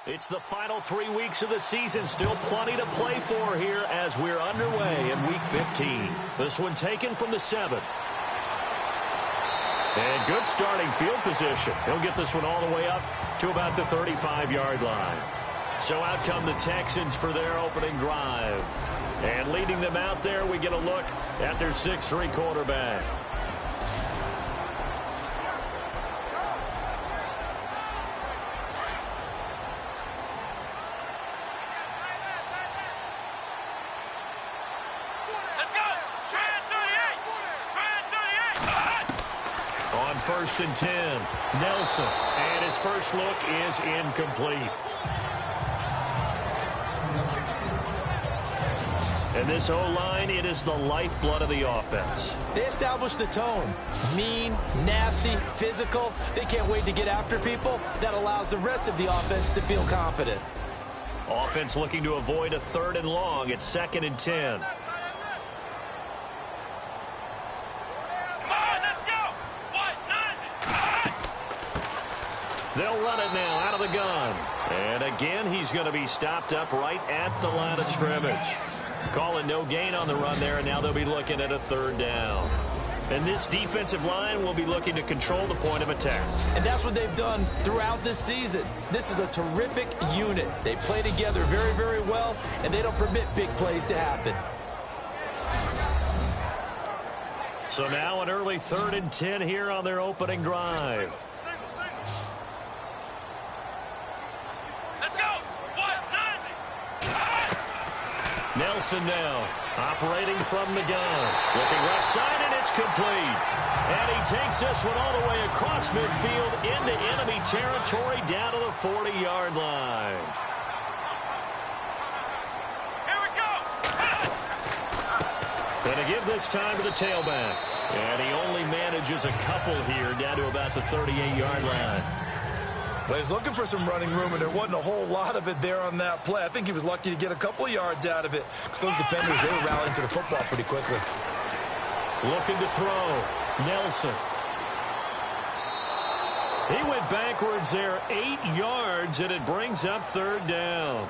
It's the final 3 weeks of the season. Still plenty to play for here as we're underway in Week 15. This one taken from the 7. And good starting field position. He'll get this one all the way up to about the 35-yard line. So out come the Texans for their opening drive. And leading them out there, we get a look at their 6'3" quarterback. On 1st and 10, Nelson. And his first look is incomplete. And this O-line, it is the lifeblood of the offense. They establish the tone. Mean, nasty, physical. They can't wait to get after people. That allows the rest of the offense to feel confident. Offense looking to avoid a 3rd and long. It's 2nd and 10. They'll run it now out of the gun. And again, he's going to be stopped up right at the line of scrimmage. Calling no gain on the run there, and now they'll be looking at a 3rd down. And this defensive line will be looking to control the point of attack. And that's what they've done throughout this season. This is a terrific unit. They play together very, very well, and they don't permit big plays to happen. So now an early 3rd and 10 here on their opening drive. Nelson now operating from the gun. Looking left side, and it's complete. And he takes this one all the way across midfield into enemy territory down to the 40-yard line. Here we go. And to give this time to the tailback. And he only manages a couple here down to about the 38-yard line. Well, he's looking for some running room, and there wasn't a whole lot of it there on that play. I think he was lucky to get a couple of yards out of it because those defenders, they were rallying to the football pretty quickly. Looking to throw. Nelson. He went backwards there 8 yards, and it brings up 3rd down.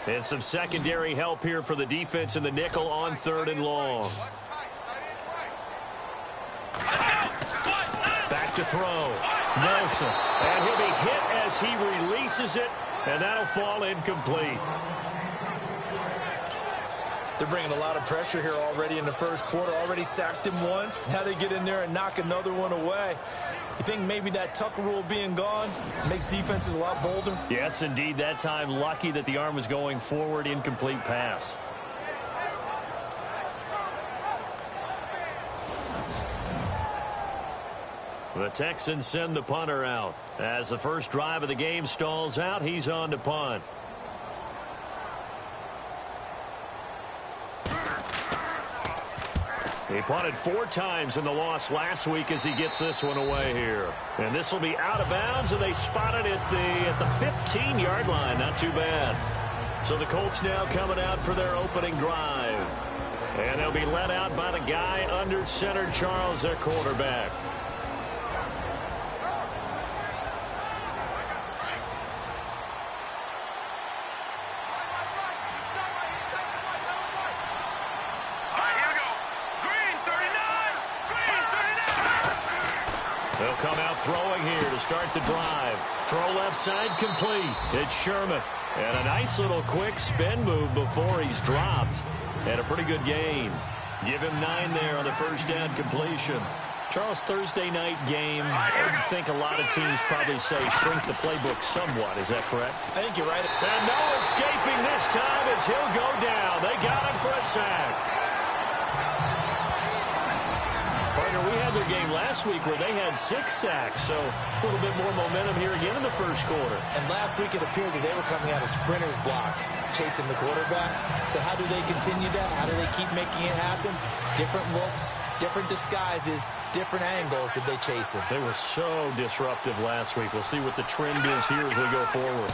And some secondary help here for the defense in the nickel on 3rd and long. Back to throw. Nelson. And he'll be hit as he releases it, and that'll fall incomplete. They're bringing a lot of pressure here already in the first quarter. Already sacked him once. Now they get in there and knock another one away. You think maybe that Tucker rule being gone makes defenses a lot bolder? Yes, indeed. That time, lucky that the arm was going forward. Incomplete pass. The Texans send the punter out. As the first drive of the game stalls out, he's on to punt. He punted 4 times in the loss last week as he gets this one away here. And this will be out of bounds, and they spotted it at the 15-yard line. Not too bad. So the Colts now coming out for their opening drive. And they'll be led out by the guy under center, Charles, their quarterback. They'll come out throwing here to start the drive. Throw left side complete. It's Sherman. And a nice little quick spin move before he's dropped. And a pretty good gain. Give him 9 there on the first down completion. Charles, Thursday night game, I think a lot of teams probably say shrink the playbook somewhat. Is that correct? I think you're right. And no escaping this time as he'll go down. They got him for a sack. Partner we had their game last week where they had 6 sacks, so a little bit more momentum here again in the first quarter. And last week it appeared that they were coming out of sprinters blocks, chasing the quarterback. So how do they continue that? How do they keep making it happen? Different looks, different disguises, different angles that they chase him. They were so disruptive last week. We'll see what the trend is here as we go forward.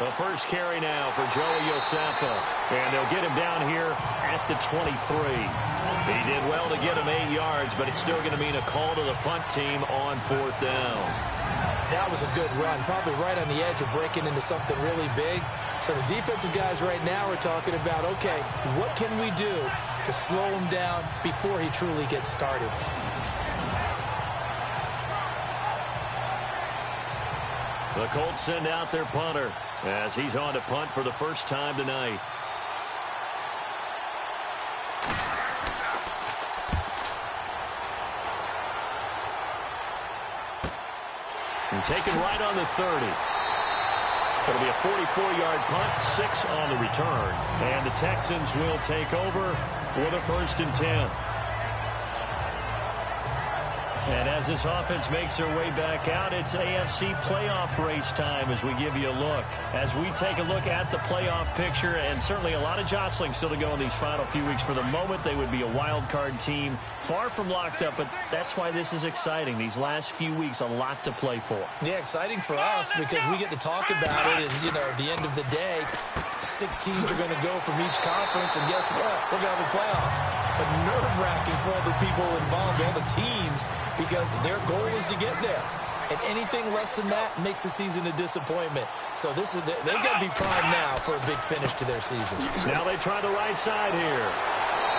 The first carry now for Joey Josefa. And they'll get him down here at the 23. He did well to get him 8 yards, but it's still going to mean a call to the punt team on 4th down. That was a good run, probably right on the edge of breaking into something really big. So the defensive guys right now are talking about, okay, what can we do to slow him down before he truly gets started? The Colts send out their punter as he's on to punt for the first time tonight. And taken right on the 30. It'll be a 44-yard punt, 6 on the return. And the Texans will take over for the 1st and 10. And as this offense makes their way back out, it's AFC playoff race time as we give you a look. As we take a look at the playoff picture, and certainly a lot of jostling still to go in these final few weeks. For the moment, they would be a wild card team, far from locked up, but that's why this is exciting. These last few weeks, a lot to play for. Yeah, exciting for us because we get to talk about it, and, you know, at the end of the day, 6 teams are going to go from each conference, and guess what? We're going to have a playoffs. But nerve-wracking for all the people involved, all the teams, because their goal is to get there. And anything less than that makes the season a disappointment. So they've got to be primed now for a big finish to their season. Now they try the right side here.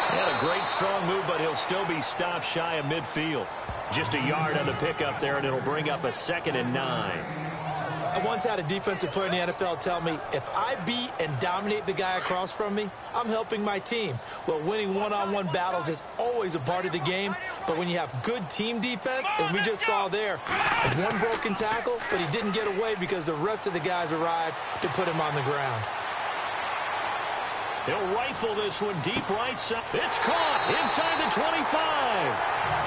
He had a great strong move, but he'll still be stopped shy of midfield. Just a yard on the pickup there, and it'll bring up a 2nd and 9. I once had a defensive player in the NFL tell me, if I beat and dominate the guy across from me, I'm helping my team. Well, winning one-on-one battles is always a part of the game, but when you have good team defense, as we just saw there, one broken tackle, but he didn't get away because the rest of the guys arrived to put him on the ground. He'll rifle this one deep right side. It's caught inside the 25.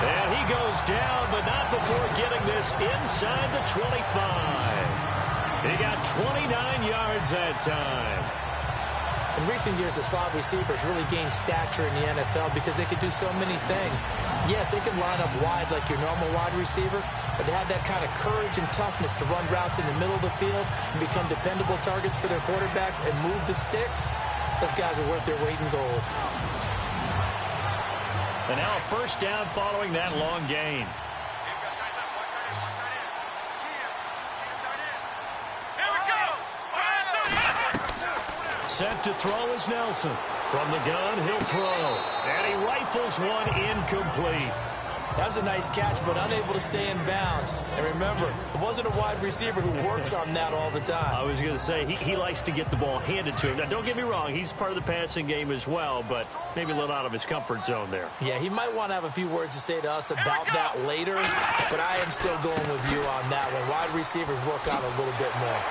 And he goes down, but not before getting this inside the 25. He got 29 yards that time. In recent years, the slot receivers really gained stature in the NFL because they could do so many things. Yes, they could line up wide like your normal wide receiver, but they have that kind of courage and toughness to run routes in the middle of the field and become dependable targets for their quarterbacks and move the sticks. Those guys are worth their weight in gold. And now a 1st down following that long gain. Set to throw is Nelson. From the gun, he'll throw. And he rifles one incomplete. That was a nice catch, but unable to stay in bounds. And remember, it wasn't a wide receiver who works on that all the time. I was going to say, he likes to get the ball handed to him. Now, don't get me wrong, he's part of the passing game as well, but maybe a little out of his comfort zone there. Yeah, he might want to have a few words to say to us about that later, but I am still going with you on that one. Wide receivers work on a little bit more.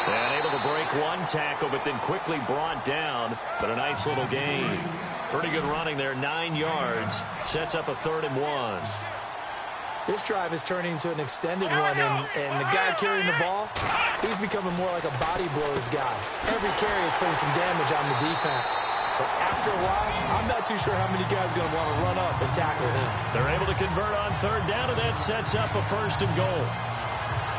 And able to break one tackle, but then quickly brought down, but a nice little gain. Pretty good running there, 9 yards. Sets up a 3rd and 1. This drive is turning into an extended one, and the guy carrying the ball, he's becoming more like a body blows guy. Every carry is putting some damage on the defense. So after a while, I'm not too sure how many guys are going to want to run up and tackle him. They're able to convert on 3rd down, and that sets up a 1st and goal.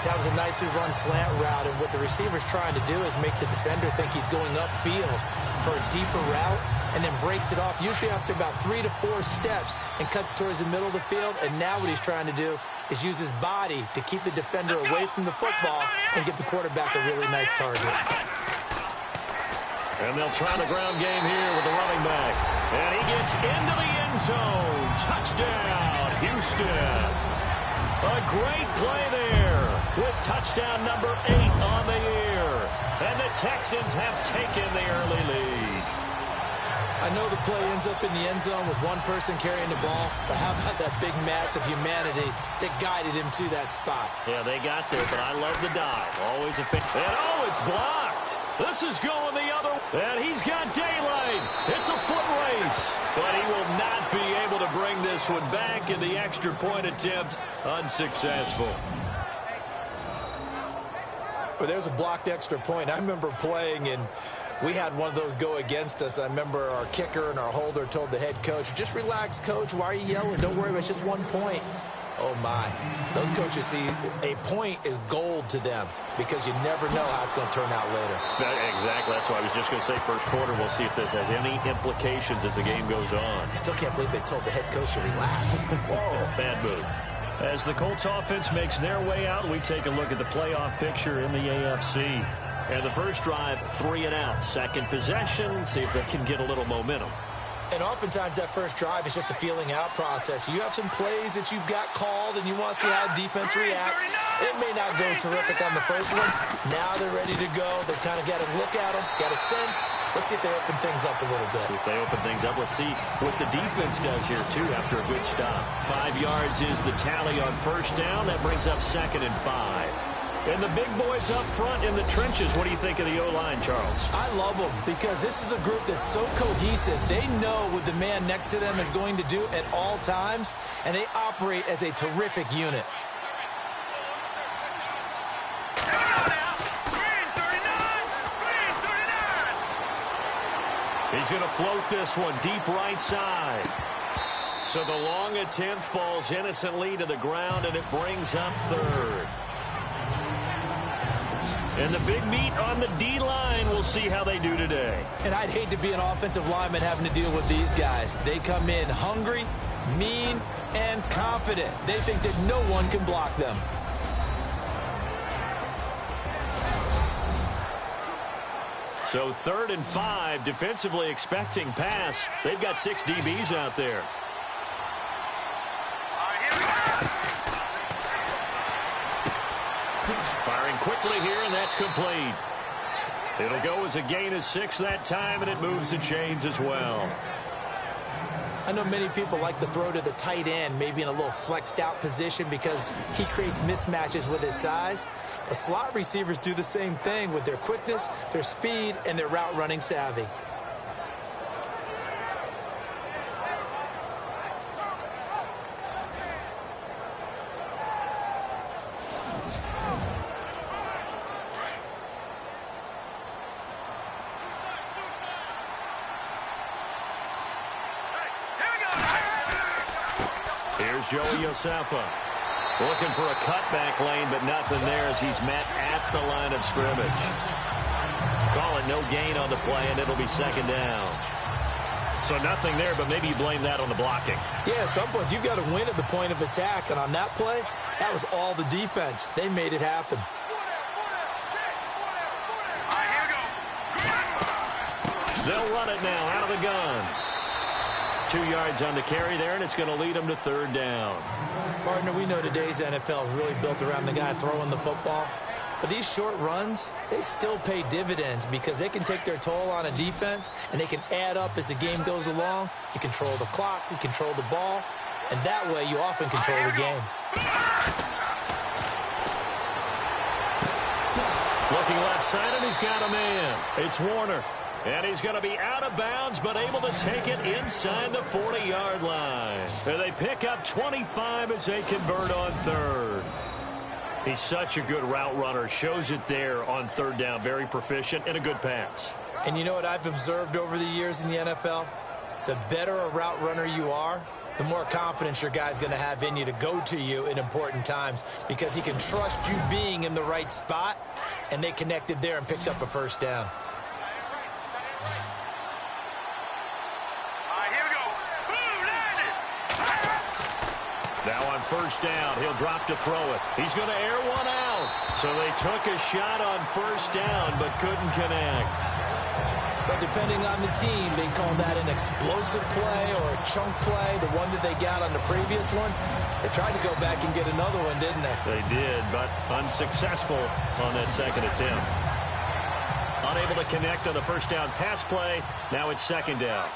That was a nicely run slant route, and what the receiver's trying to do is make the defender think he's going upfield for a deeper route, and then breaks it off, usually after about 3 to 4 steps, and cuts towards the middle of the field. And now what he's trying to do is use his body to keep the defender away from the football and get the quarterback a really nice target. And they'll try the ground game here with the running back. And he gets into the end zone. Touchdown, Houston. A great play there with touchdown number 8 on the year. And the Texans have taken the early lead. I know the play ends up in the end zone with one person carrying the ball, but how about that big mass of humanity that guided him to that spot? Yeah, they got there, but I love the dive. Always a fit. And oh, it's blocked. This is going the other way. And he's got daylight. It's a foot race. But he will not be able to bring this one back in the extra point attempt. Unsuccessful. Well, there's a blocked extra point. I remember playing, and we had one of those go against us. I remember our kicker and our holder told the head coach, just relax, coach. Why are you yelling? Don't worry about it. It's just 1 point. Oh, my. Those coaches see a point is gold to them because you never know how it's going to turn out later. Exactly. That's why I was just going to say first quarter. We'll see if this has any implications as the game goes on. I still can't believe they told the head coach to relax. Whoa, bad move. As the Colts offense makes their way out, we take a look at the playoff picture in the AFC. And the first drive, 3 and out. Second possession, see if they can get a little momentum. And oftentimes that first drive is just a feeling out process. You have some plays that you've got called and you want to see how defense reacts. It may not go terrific on the first one. Now they're ready to go. They've kind of got to look at them, got a sense. Let's see if they open things up a little bit. See if they open things up. Let's see what the defense does here, too, after a good stop. 5 yards is the tally on first down. That brings up 2nd and 5. And the big boys up front in the trenches. What do you think of the O-line, Charles? I love them because this is a group that's so cohesive. They know what the man next to them is going to do at all times, and they operate as a terrific unit. He's going to float this one deep right side. So the long attempt falls innocently to the ground, and it brings up 3rd. And the big meat on the D-line, we'll see how they do today. And I'd hate to be an offensive lineman having to deal with these guys. They come in hungry, mean, and confident. They think that no one can block them. So 3rd and 5, defensively expecting pass. They've got 6 DBs out there. Firing quickly here, and that's complete. It'll go as a gain of 6 that time, and it moves the chains as well. I know many people like to throw to the tight end, maybe in a little flexed out position because he creates mismatches with his size. But slot receivers do the same thing with their quickness, their speed, and their route running savvy. Joey Yosefa looking for a cutback lane, but nothing there as he's met at the line of scrimmage. Call it no gain on the play, and it'll be 2nd down. So nothing there, but maybe you blame that on the blocking. Yeah, at some point, you've got to win at the point of attack, and on that play, that was all the defense. They made it happen. They'll run it now out of the gun. 2 yards on the carry there, and it's going to lead them to 3rd down. Partner, we know today's NFL is really built around the guy throwing the football. But these short runs, they still pay dividends because they can take their toll on a defense, and they can add up as the game goes along. You control the clock, you control the ball, and that way you often control the game. Looking left side, and he's got a man. It's Warner. And he's going to be out of bounds, but able to take it inside the 40-yard line. And they pick up 25 as they convert on 3rd. He's such a good route runner. Shows it there on 3rd down. Very proficient and a good pass. And you know what I've observed over the years in the NFL? The better a route runner you are, the more confidence your guy's going to have in you to go to you in important times because he can trust you being in the right spot, and they connected there and picked up a 1st down. Now on 1st down, he'll drop to throw it. He's going to air one out. So they took a shot on 1st down, but couldn't connect. But depending on the team, they call that an explosive play or a chunk play, the one that they got on the previous one. They tried to go back and get another one, didn't they? They did, but unsuccessful on that 2nd attempt. Unable to connect on the 1st down pass play. Now it's 2nd down.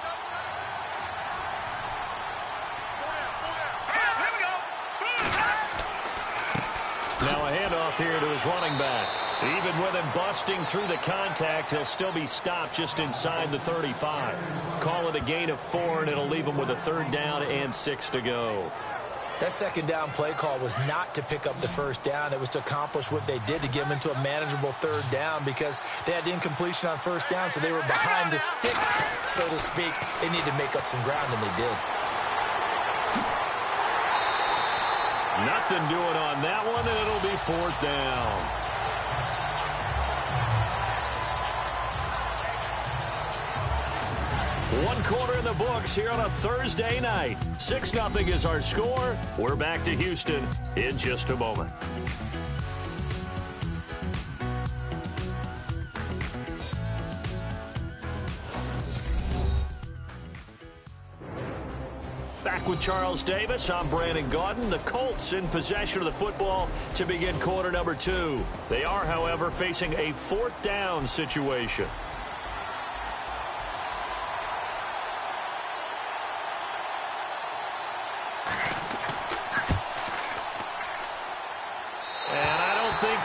Now a handoff here to his running back. Even with him busting through the contact, he'll still be stopped just inside the 35. Call it a gain of 4, and it'll leave him with a 3rd down and 6 to go. That second down play call was not to pick up the first down. It was to accomplish what they did, to get them into a manageable 3rd down, because they had incompletion on first down, so they were behind the sticks, so to speak. They needed to make up some ground, and they did. Nothing doing on that one, and it'll be 4th down. One quarter in the books here on a Thursday night. 6-0 is our score. We're back to Houston in just a moment. Back with Charles Davis, I'm Brandon Gaudin. The Colts in possession of the football to begin quarter number 2. They are, however, facing a 4th down situation.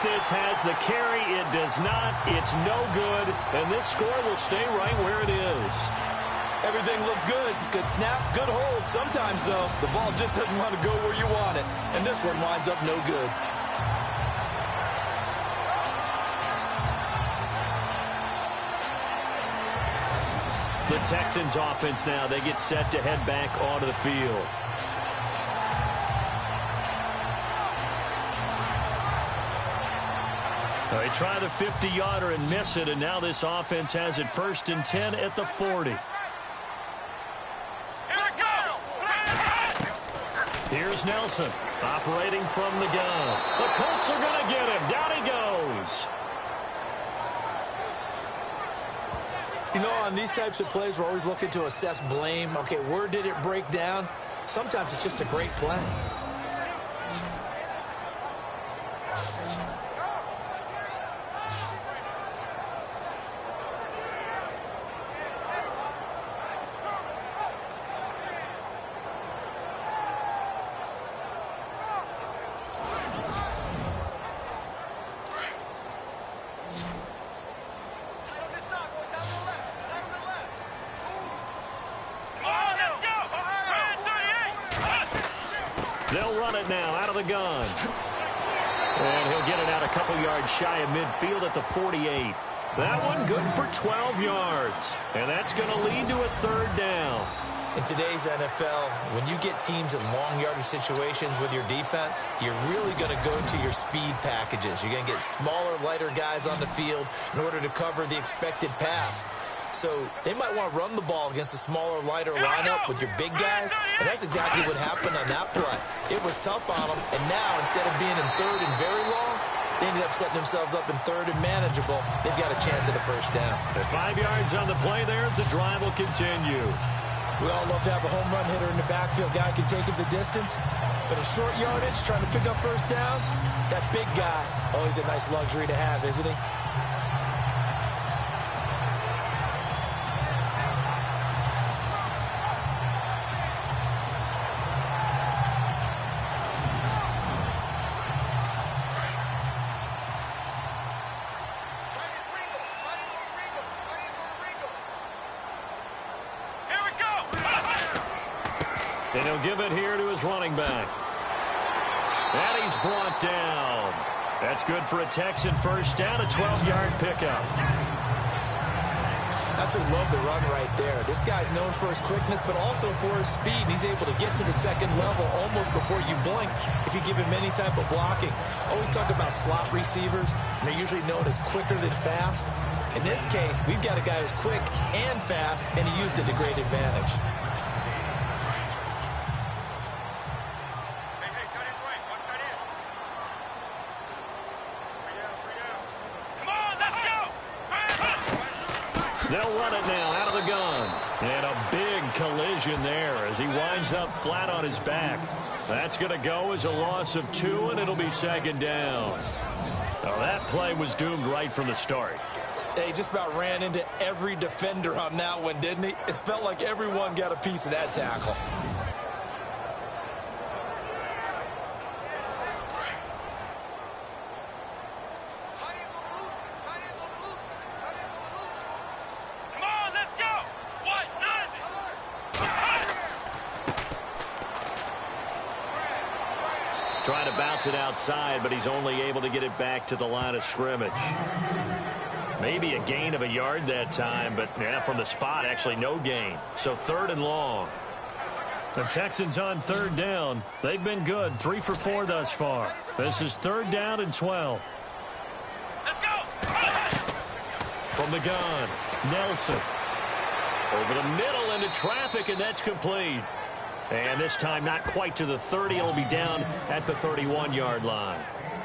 This has the carry. It does not. It's no good. And this score will stay right where it is. Everything looked good. Good snap, good hold. Sometimes, though, the ball just doesn't want to go where you want it. And this one winds up no good. The Texans offense now. They get set to head back onto the field. They try the 50-yarder and miss it, and now this offense has it 1st and 10 at the 40. Here's Nelson operating from the gun. The Colts are going to get him. Down he goes. You know, on these types of plays, we're always looking to assess blame. Okay, where did it break down? Sometimes it's just a great play. They'll run it now out of the gun. And he'll get it out a couple yards shy of midfield at the 48. That one good for 12 yards. And that's going to lead to a 3rd down. In today's NFL, when you get teams in long yardage situations with your defense, you're really going to go to your speed packages. You're going to get smaller, lighter guys on the field in order to cover the expected pass. So they might want to run the ball against a smaller, lighter lineup with your big guys, and that's exactly what happened on that play. It was tough on them, and now instead of being in 3rd and very long, they ended up setting themselves up in 3rd and manageable. They've got a chance at a 1st down. At 5 yards on the play there, as the drive will continue. We all love to have a home run hitter in the backfield. Guy can take it the distance. But in short yardage, trying to pick up 1st downs, that big guy, always a nice luxury to have, isn't he? And he'll give it here to his running back. And he's brought down. That's good for a Texan 1st down, a 12-yard pickup. Absolutely love the run right there. This guy's known for his quickness, but also for his speed. And he's able to get to the 2nd level almost before you blink if you give him any type of blocking. Always talk about slot receivers, and they're usually known as quicker than fast. In this case, we've got a guy who's quick and fast, and he used it to great advantage. They'll run it now out of the gun. And a big collision there as he winds up flat on his back. That's going to go as a loss of 2, and it'll be 2nd down. Well, that play was doomed right from the start. He just about ran into every defender on that one, didn't he? It felt like everyone got a piece of that tackle. Trying to bounce it outside, but he's only able to get it back to the line of scrimmage. Maybe a gain of a yard that time, but yeah, from the spot, actually no gain. So 3rd and long. The Texans on 3rd down. They've been good, 3 for 4 thus far. This is 3rd down and 12. Let's go! From the gun, Nelson. Over the middle into traffic, and that's complete. And this time not quite to the 30. It'll be down at the 31-yard line.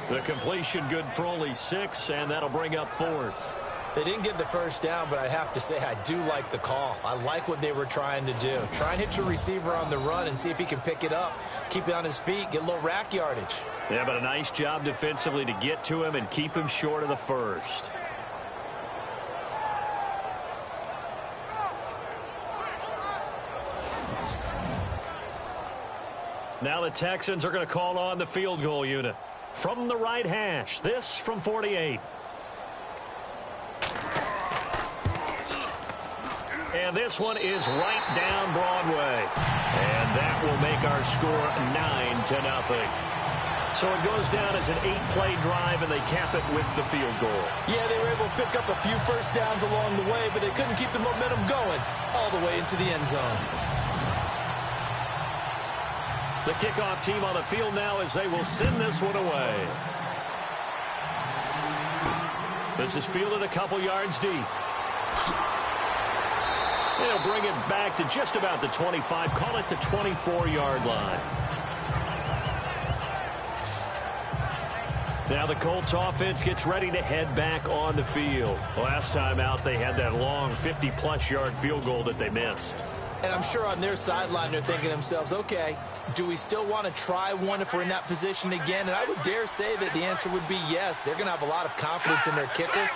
The completion good for only 6, and that'll bring up 4th. They didn't get the first down, but I have to say I do like the call. I like what they were trying to do. Try and hit your receiver on the run and see if he can pick it up. Keep it on his feet, get a little rack yardage. Yeah, but a nice job defensively to get to him and keep him short of the first. Now the Texans are going to call on the field goal unit. From the right hash, this from 48. And this one is right down Broadway. And that will make our score 9-0. So it goes down as an 8-play drive, and they cap it with the field goal. Yeah, they were able to pick up a few first downs along the way, but they couldn't keep the momentum going all the way into the end zone. The kickoff team on the field now as they will send this one away. This is fielded a couple yards deep. They'll bring it back to just about the 25. Call it the 24-yard line. Now the Colts offense gets ready to head back on the field. Last time out, they had that long 50-plus yard field goal that they missed. And I'm sure on their sideline they're thinking to themselves, okay, do we still want to try one if we're in that position again? And I would dare say that the answer would be yes. They're going to have a lot of confidence in their kicker.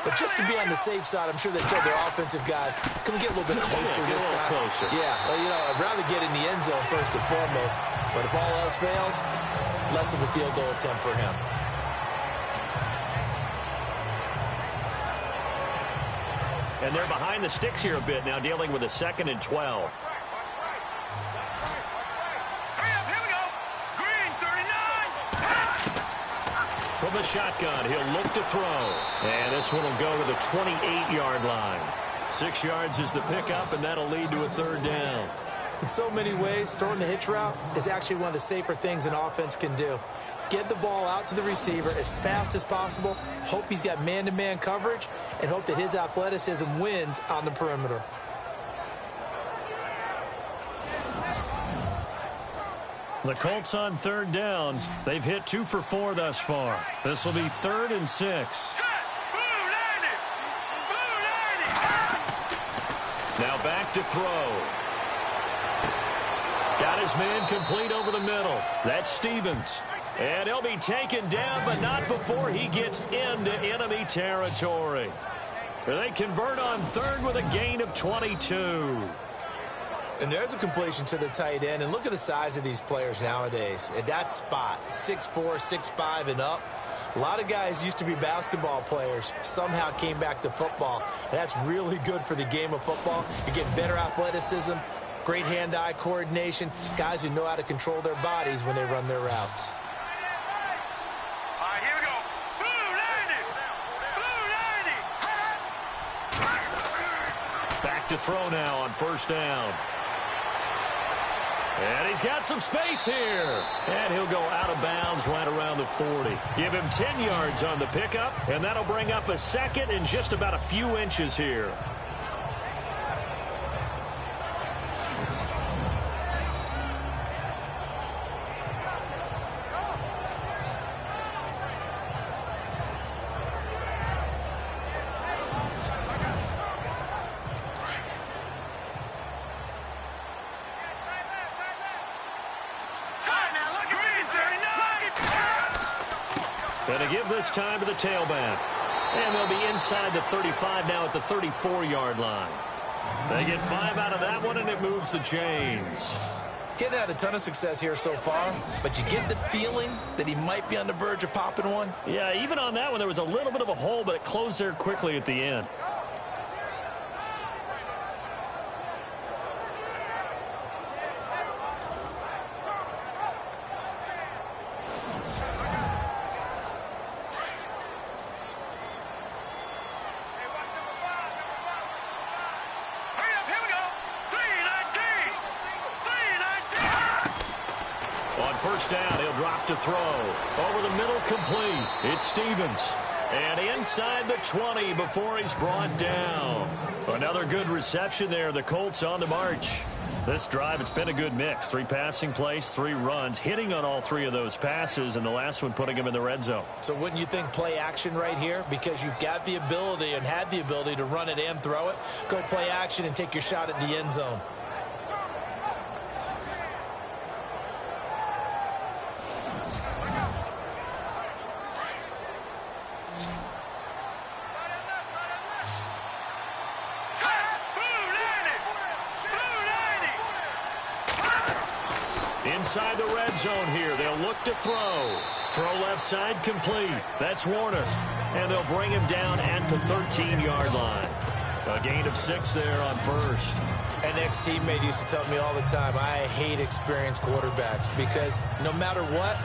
But just to be on the safe side, I'm sure they told their offensive guys, can we get a little bit closer this time? Closer. Yeah, well, you know, I'd rather get in the end zone first and foremost. But if all else fails, less of a field goal attempt for him. And they're behind the sticks here a bit now, dealing with a 2nd and 12. From the shotgun, he'll look to throw. And this one will go to the 28-yard line. 6 yards is the pickup, and that'll lead to a 3rd down. In so many ways, throwing the hitch route is actually one of the safer things an offense can do. Get the ball out to the receiver as fast as possible, hope he's got man-to-man coverage, and hope that his athleticism wins on the perimeter. The Colts on 3rd down. They've hit 2 for 4 thus far. This will be 3rd and 6. Now back to throw. Got his man complete over the middle. That's Stevens. And he'll be taken down, but not before he gets into enemy territory. They convert on 3rd with a gain of 22. And there's a completion to the tight end. And look at the size of these players nowadays. At that spot, 6'4", 6'5", and up. A lot of guys used to be basketball players, somehow came back to football. And that's really good for the game of football. You're getting better athleticism, great hand-eye coordination, guys who know how to control their bodies when they run their routes. All right, here we go. Back to throw now on 1st down. And he's got some space here. And he'll go out of bounds right around the 40. Give him 10 yards on the pickup, and that'll bring up a 2nd and just about a few inches here. And to give this time to the tailback. And they'll be inside the 35 now at the 34-yard line. They get 5 out of that one, and it moves the chains. Getting had a ton of success here so far, but you get the feeling that he might be on the verge of popping one. Yeah, even on that one, there was a little bit of a hole, but it closed there quickly at the end. first down. He'll drop to throw. Over the middle, complete. It's Stevens. And inside the 20 before he's brought down. Another good reception there. The Colts on the march. This drive, it's been a good mix. 3 passing plays, 3 runs, hitting on all 3 of those passes, and the last one putting him in the red zone. So wouldn't you think play action right here? Because you've got the ability and had the ability to run it and throw it. Go play action and take your shot at the end zone. Inside the red zone here. They'll look to throw. Throw left side complete. That's Warner. And they'll bring him down at the 13-yard line. A gain of 6 there on first. An ex-teammate used to tell me all the time, I hate experienced quarterbacks because no matter what,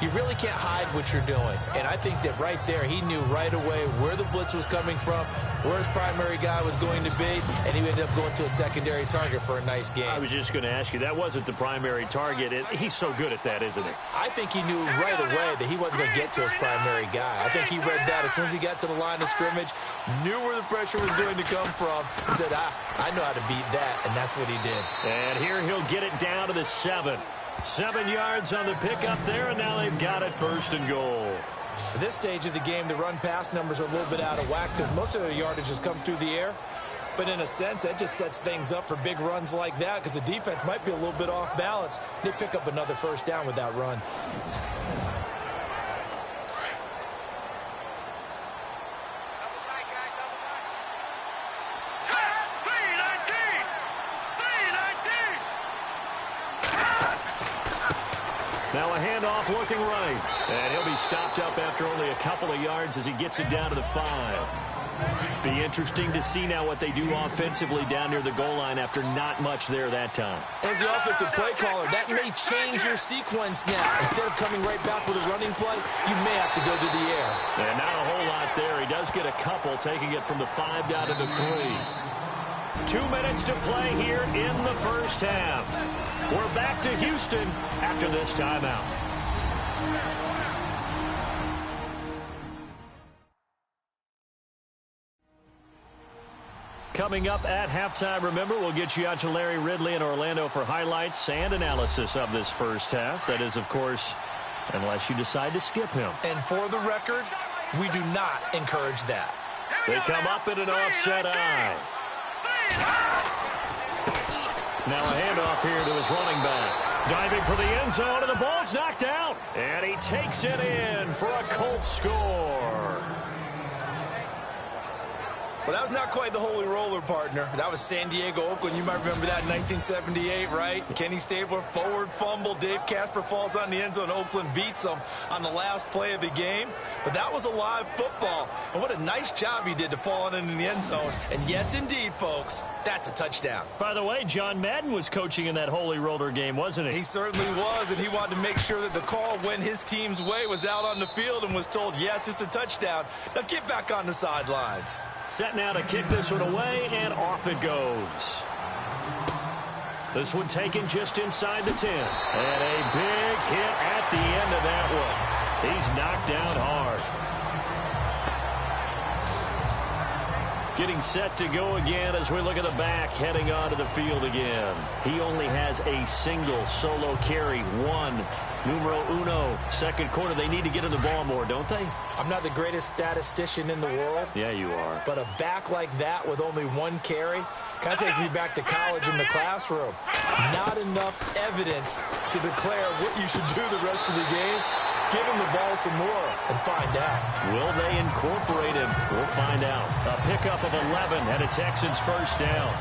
you really can't hide what you're doing. And I think that right there, he knew right away where the blitz was coming from, where his primary guy was going to be, and he ended up going to a secondary target for a nice game. I was just going to ask you, that wasn't the primary target. He's so good at that, isn't he? I think he knew right away that he wasn't going to get to his primary guy. I think he read that as soon as he got to the line of scrimmage, knew where the pressure was going to come from, and said, I know how to beat that, and that's what he did. And here he'll get it down to the 7. 7 yards on the pickup there, and now they've got it first and goal. At this stage of the game, the run-pass numbers are a little bit out of whack because most of their yardage has come through the air. But in a sense, that just sets things up for big runs like that because the defense might be a little bit off balance. They pick up another first down with that run. Now a handoff looking right. And he'll be stopped up after only a couple of yards as he gets it down to the 5. Be interesting to see now what they do offensively down near the goal line after not much there that time. As the offensive play caller, that may change your sequence now. Instead of coming right back with a running play, you may have to go to the air. And not a whole lot there. He does get a couple, taking it from the 5 down to the 3. 2 minutes to play here in the first half. We're back to Houston after this timeout. Coming up at halftime, remember, we'll get you out to Larry Ridley in Orlando for highlights and analysis of this first half. That is, of course, unless you decide to skip him. And for the record, we do not encourage that. They come up in an offset eye. Now a handoff here to his running back. Diving for the end zone, and the ball's knocked out. And he takes it in for a Colts score. Well, that was not quite the holy roller, partner. That was San Diego, Oakland. You might remember that in 1978, right? Kenny Stabler, forward fumble. Dave Casper falls on the end zone. Oakland beats them on the last play of the game. But that was a live football. And what a nice job he did to fall on into the end zone. And yes, indeed, folks, that's a touchdown. By the way, John Madden was coaching in that holy roller game, wasn't he? He certainly was, and he wanted to make sure that the call went his team's way, was out on the field and was told, yes, it's a touchdown. Now get back on the sidelines. Set now to kick this one away, and off it goes. This one taken just inside the 10. And a big hit at the end of that one. He's knocked down hard. Getting set to go again as we look at the back, heading onto the field again. He only has a single solo carry, numero uno, second quarter. They need to get in the ball more, don't they? I'm not the greatest statistician in the world. Yeah, you are. But a back like that with only 1 carry kind of takes me back to college in the classroom. Not enough evidence to declare what you should do the rest of the game. Give him the ball some more and find out. Will they incorporate him? We'll find out. A pickup of 11 and a Texans first down.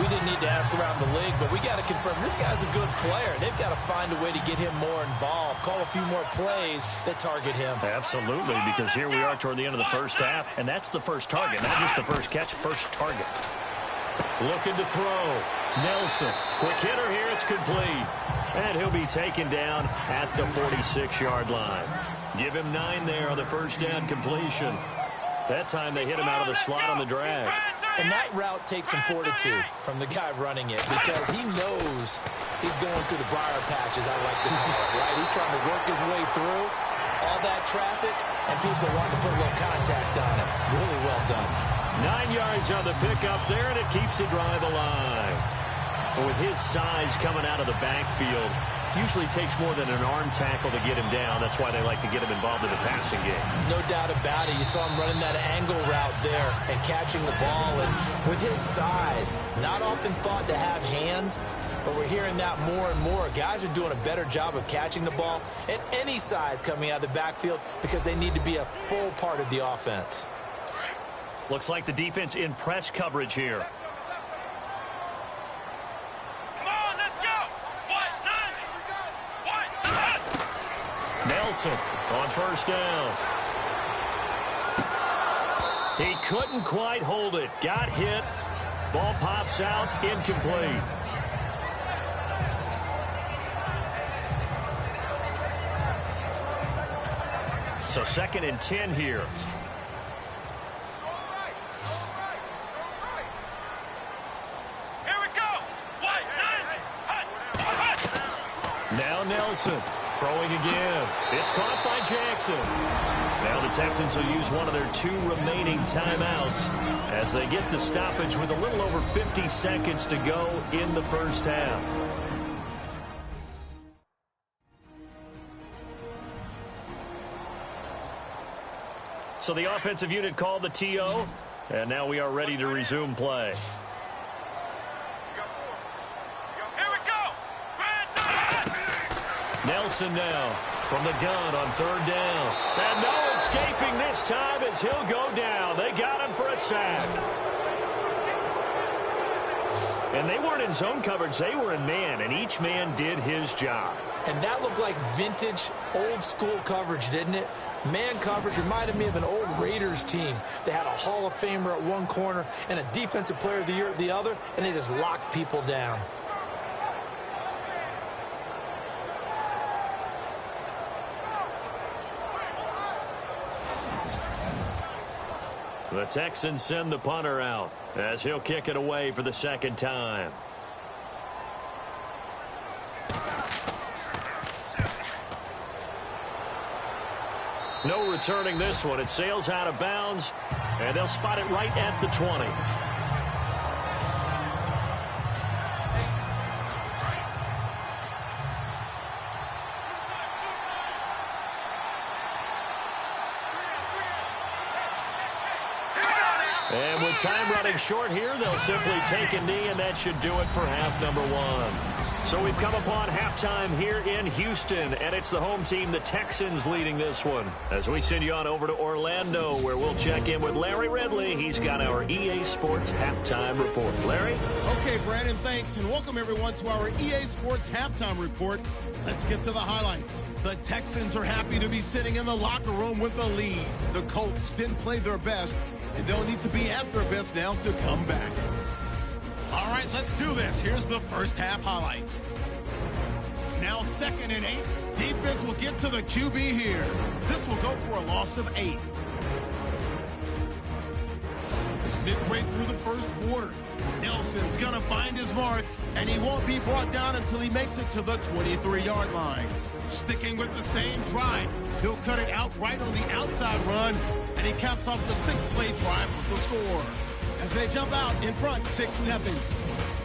We didn't need to ask around the league, but we got to confirm this guy's a good player. They've got to find a way to get him more involved, call a few more plays that target him. Absolutely, because here we are toward the end of the first half, and that's the first target, not just the first catch, first target. Looking to throw. Nelson. Quick hitter here. It's complete. And he'll be taken down at the 46-yard line. Give him 9 there on the first down completion. That time they hit him out of the slot on the drag. And that route takes some fortitude from the guy running it because he knows he's going through the briar patch, as I like to call it, right? He's trying to work his way through all that traffic, and people want to put a little contact on it. Really well done. 9 yards on the pickup there, and it keeps the drive alive. But with his size coming out of the backfield, usually takes more than an arm tackle to get him down. That's why they like to get him involved in the passing game. No doubt about it. You saw him running that angle route there and catching the ball. And with his size, not often thought to have hands, but we're hearing that more and more. Guys are doing a better job of catching the ball at any size coming out of the backfield because they need to be a full part of the offense. Looks like the defense in press coverage here. Nelson on first down. He couldn't quite hold it. Got hit. Ball pops out. Incomplete. So 2nd and 10 here. Here we go. Now Nelson. Throwing again. It's caught by Jackson. Now the Texans will use one of their 2 remaining timeouts as they get the stoppage with a little over 50 seconds to go in the first half. So the offensive unit called the TO, and now we are ready to resume play. Nelson now from the gun on 3rd down. And no escaping this time as he'll go down. They got him for a sack. And they weren't in zone coverage. They were in man, and each man did his job. And that looked like vintage, old-school coverage, didn't it? Man coverage reminded me of an old Raiders team. They had a Hall of Famer at one corner and a Defensive Player of the Year at the other, and they just locked people down. The Texans send the punter out as he'll kick it away for the 2nd time. No returning this one. It sails out of bounds, and they'll spot it right at the 20. And with time running short here, they'll simply take a knee, and that should do it for half number 1. So we've come upon halftime here in Houston, and it's the home team, the Texans, leading this one. As we send you on over to Orlando, where we'll check in with Larry Ridley. He's got our EA Sports halftime report. Larry? Okay, Brandon, thanks, and welcome everyone to our EA Sports halftime report. Let's get to the highlights. The Texans are happy to be sitting in the locker room with a lead. The Colts didn't play their best, and they'll need to be at their best now to come back. All right, let's do this. Here's the first half highlights. Now 2nd and 8. Defense will get to the QB here. This will go for a loss of 8. Midway through the first quarter, Nelson's going to find his mark, and he won't be brought down until he makes it to the 23-yard line. Sticking with the same drive, he'll cut it out right on the outside run, and he caps off the 6-play drive with the score. As they jump out in front, 6-0.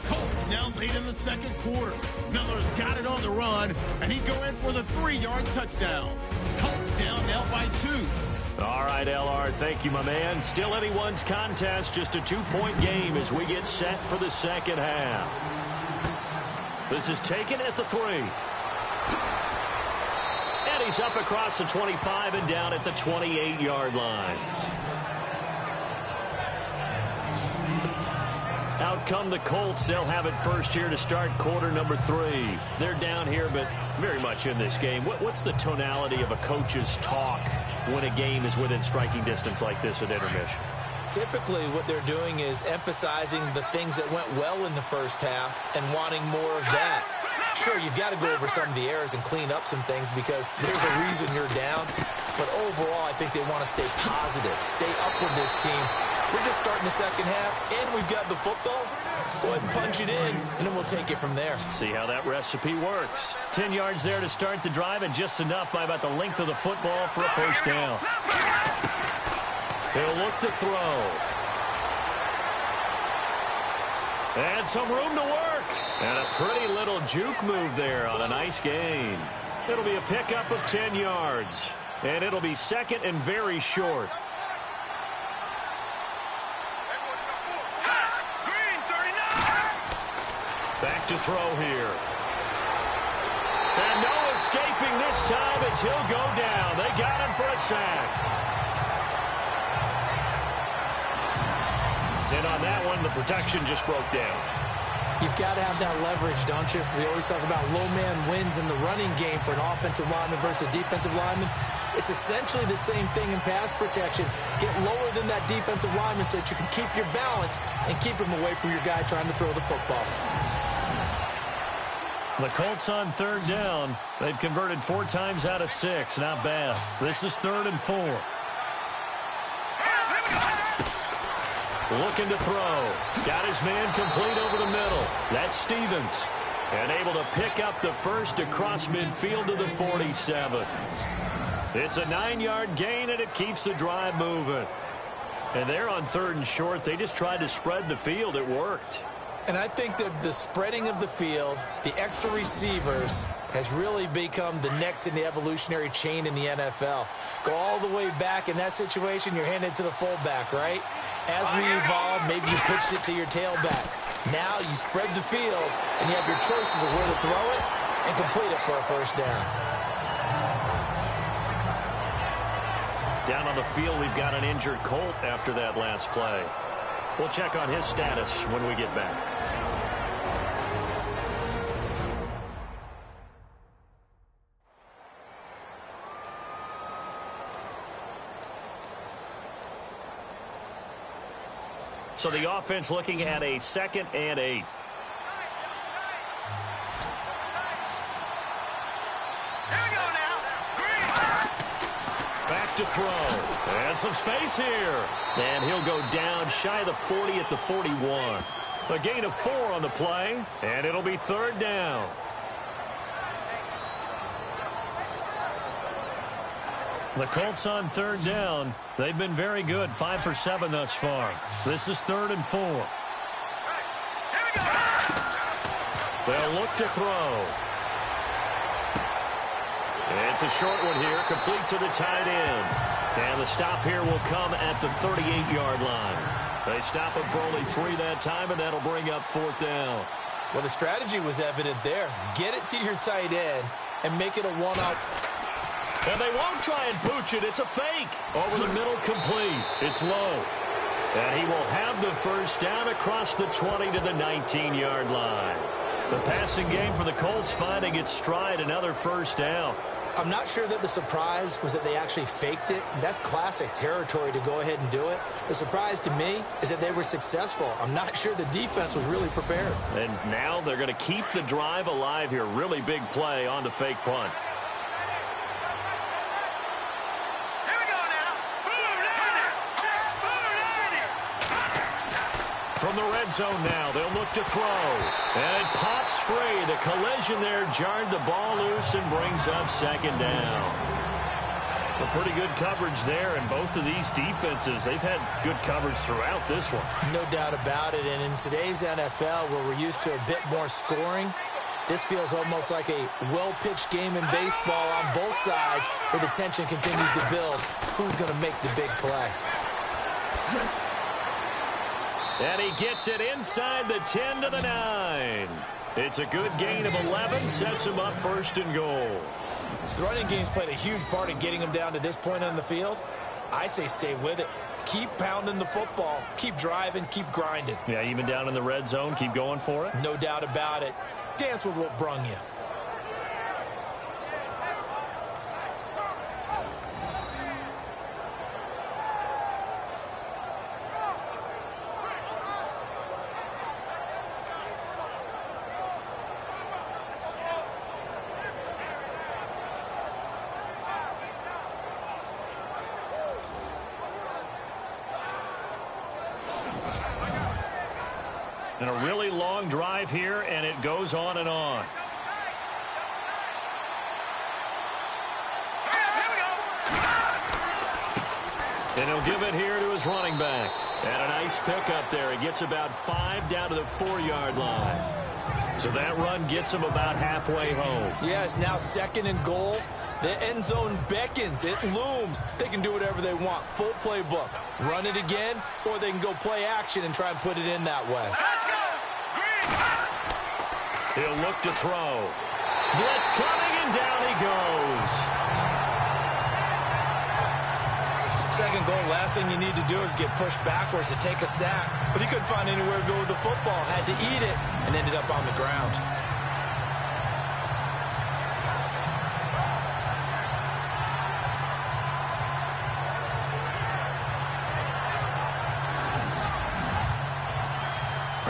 Colts now late in the second quarter. Miller's got it on the run, and he'd go in for the 3-yard touchdown. Colts down now by 2. All right, LR, thank you, my man. Still anyone's contest, just a 2-point game as we get set for the second half. This is taken at the 3. And he's up across the 25 and down at the 28-yard line. Out come the Colts. They'll have it first here to start quarter number 3. They're down here, but very much in this game. What's the tonality of a coach's talk when a game is within striking distance like this at intermission? Typically, what they're doing is emphasizing the things that went well in the first half and wanting more of that. Sure, you've got to go over some of the errors and clean up some things because there's a reason you're down. But overall, I think they want to stay positive, stay up with this team, We're just starting the second half, and we've got the football. Let's go ahead and punch it in, and then we'll take it from there. See how that recipe works. 10 yards there to start the drive, and just enough by about the length of the football for a first down. He'll look to throw. And some room to work. And a pretty little juke move there on a nice gain. It'll be a pickup of 10 yards. And it'll be second and very short. Back to throw here. And no escaping this time as he'll go down. They got him for a sack. And on that one, the protection just broke down. You've got to have that leverage, don't you? We always talk about low man wins in the running game for an offensive lineman versus a defensive lineman. It's essentially the same thing in pass protection. Get lower than that defensive lineman so that you can keep your balance and keep him away from your guy trying to throw the football. The Colts on third down. They've converted 4 times out of 6. Not bad. This is 3rd and 4. Looking to throw. Got his man complete over the middle. That's Stevens. And able to pick up the first across midfield to the 47. It's a 9-yard gain, and it keeps the drive moving. And they're on 3rd and short. They just tried to spread the field. It worked. And I think that the spreading of the field, the extra receivers, has really become the next in the evolutionary chain in the NFL. Go all the way back in that situation, you're handed to the fullback, right? As we evolve, maybe you pitched it to your tailback. Now you spread the field, and you have your choices of where to throw it and complete it for a first down. Down on the field, we've got an injured Colt after that last play. We'll check on his status when we get back. So the offense looking at a 2nd and 8. Back to throw. And some space here. And he'll go down shy of the 40 at the 41. A gain of 4 on the play. And it'll be 3rd down. The Colts on 3rd down. They've been very good. 5 for 7 thus far. This is 3rd and 4. They'll look to throw. It's a short one here, complete to the tight end. And the stop here will come at the 38-yard line. They stop him for only 3 that time, and that'll bring up 4th down. Well, the strategy was evident there. Get it to your tight end and make it a one-out. And they won't try and pooch it. It's a fake. Over the middle, complete. It's low. And he will have the first down across the 20 to the 19-yard line. The passing game for the Colts finding its stride, another first down. I'm not sure that the surprise was that they actually faked it. That's classic territory to go ahead and do it. The surprise to me is that they were successful. I'm not sure the defense was really prepared. And now they're going to keep the drive alive here. Really big play on the fake punt. From the red zone now, they'll look to throw. And it pops free. The collision there jarred the ball loose and brings up 2nd down. So pretty good coverage there, and both of these defenses, they've had good coverage throughout this one. No doubt about it, and in today's NFL, where we're used to a bit more scoring, this feels almost like a well-pitched game in baseball on both sides, where the tension continues to build. Who's going to make the big play? And he gets it inside the 10 to the 9. It's a good gain of 11, sets him up 1st and goal. The running game's played a huge part in getting him down to this point on the field. I say stay with it. Keep pounding the football. Keep driving. Keep grinding. Yeah, even down in the red zone, keep going for it. No doubt about it. Dance with what brung you. And a really long drive here, and it goes on and on. And he'll give it here to his running back. And a nice pickup there. He gets about 5 down to the 4-yard line. So that run gets him about halfway home. Yeah, it's now 2nd and goal. The end zone beckons. It looms. They can do whatever they want. Full playbook. Run it again, or they can go play action and try and put it in that way. He'll look to throw. Blitz coming, and down he goes. 2nd goal, last thing you need to do is get pushed backwards to take a sack. But he couldn't find anywhere to go with the football. Had to eat it and ended up on the ground.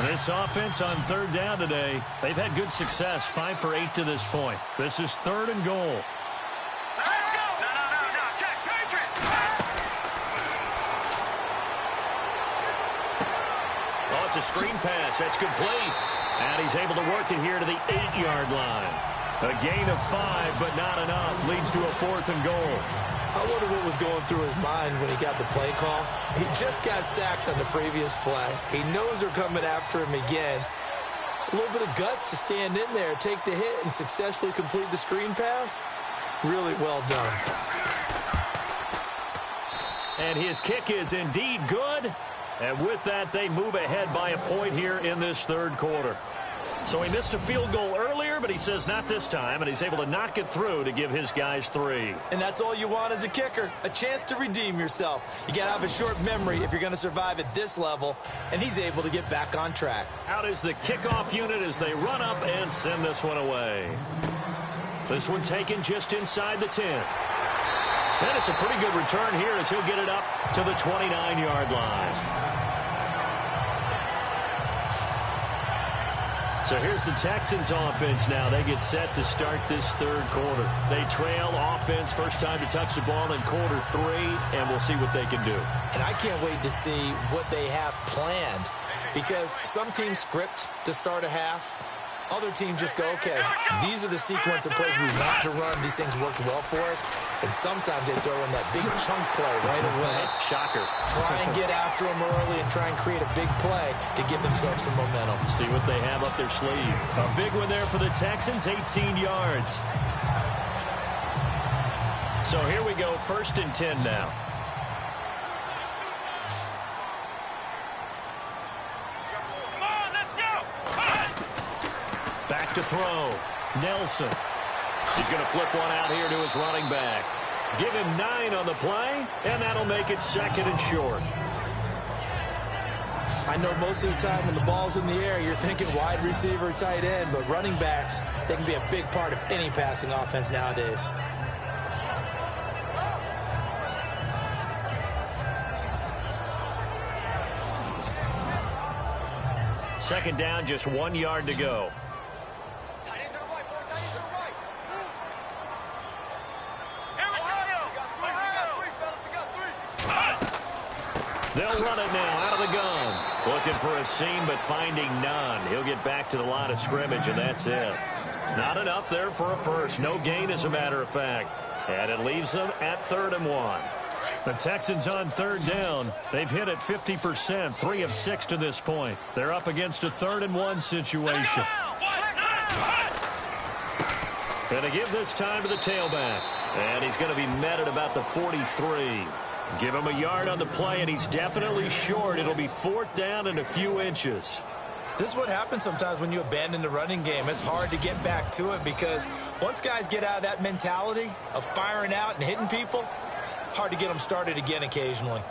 This offense on 3rd down today, they've had good success, 5 for 8 to this point. This is 3rd and goal. Let's go! No, check, Patriot! Oh, it's a screen pass. That's complete. And he's able to work it here to the 8-yard line. A gain of 5, but not enough. Leads to a 4th and goal. I wonder what was going through his mind when he got the play call. He just got sacked on the previous play. He knows they're coming after him again. A little bit of guts to stand in there, take the hit, and successfully complete the screen pass. Really well done. And his kick is indeed good. And with that, they move ahead by a point here in this 3rd quarter. So he missed a field goal earlier, but he says not this time, and he's able to knock it through to give his guys 3. And that's all you want as a kicker, a chance to redeem yourself. You got to have a short memory if you're going to survive at this level, and he's able to get back on track. Out is the kickoff unit as they run up and send this one away. This one taken just inside the 10. And it's a pretty good return here as he'll get it up to the 29-yard line. So here's the Texans offense now. They get set to start this 3rd quarter. They trail offense, first time to touch the ball in quarter 3, and we'll see what they can do. And I can't wait to see what they have planned, because some teams script to start a half. Other teams just go, okay, these are the sequence of plays we want to run. These things worked well for us. And sometimes they throw in that big chunk play right away. Shocker. Try and get after them early and try and create a big play to give themselves some momentum. See what they have up their sleeve. A big one there for the Texans, 18 yards. So here we go, 1st and 10 now. Back to throw. Nelson. He's going to flip one out here to his running back. Give him 9 on the play, and that'll make it 2nd and short. I know most of the time when the ball's in the air, you're thinking wide receiver, tight end, but running backs, they can be a big part of any passing offense nowadays. Second down, just 1 yard to go. They'll run it now out of the gun. Looking for a seam, but finding none. He'll get back to the line of scrimmage, and that's it. Not enough there for a first. No gain, as a matter of fact. And it leaves them at 3rd and 1. The Texans on 3rd down. They've hit it 50%, 3 of 6 to this point. They're up against a 3rd and 1 situation. Going to give this time to the tailback. And he's going to be met at about the 43. Give him a yard on the play, and he's definitely short. It'll be 4th down and a few inches. This is what happens sometimes when you abandon the running game. It's hard to get back to it because once guys get out of that mentality of firing out and hitting people, hard to get them started again occasionally.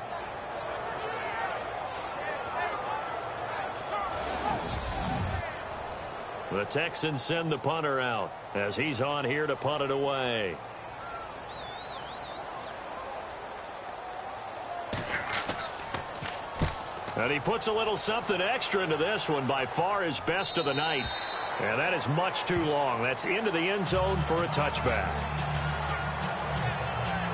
The Texans send the punter out as he's on here to punt it away. And he puts a little something extra into this one, by far his best of the night. And that is much too long. That's into the end zone for a touchback.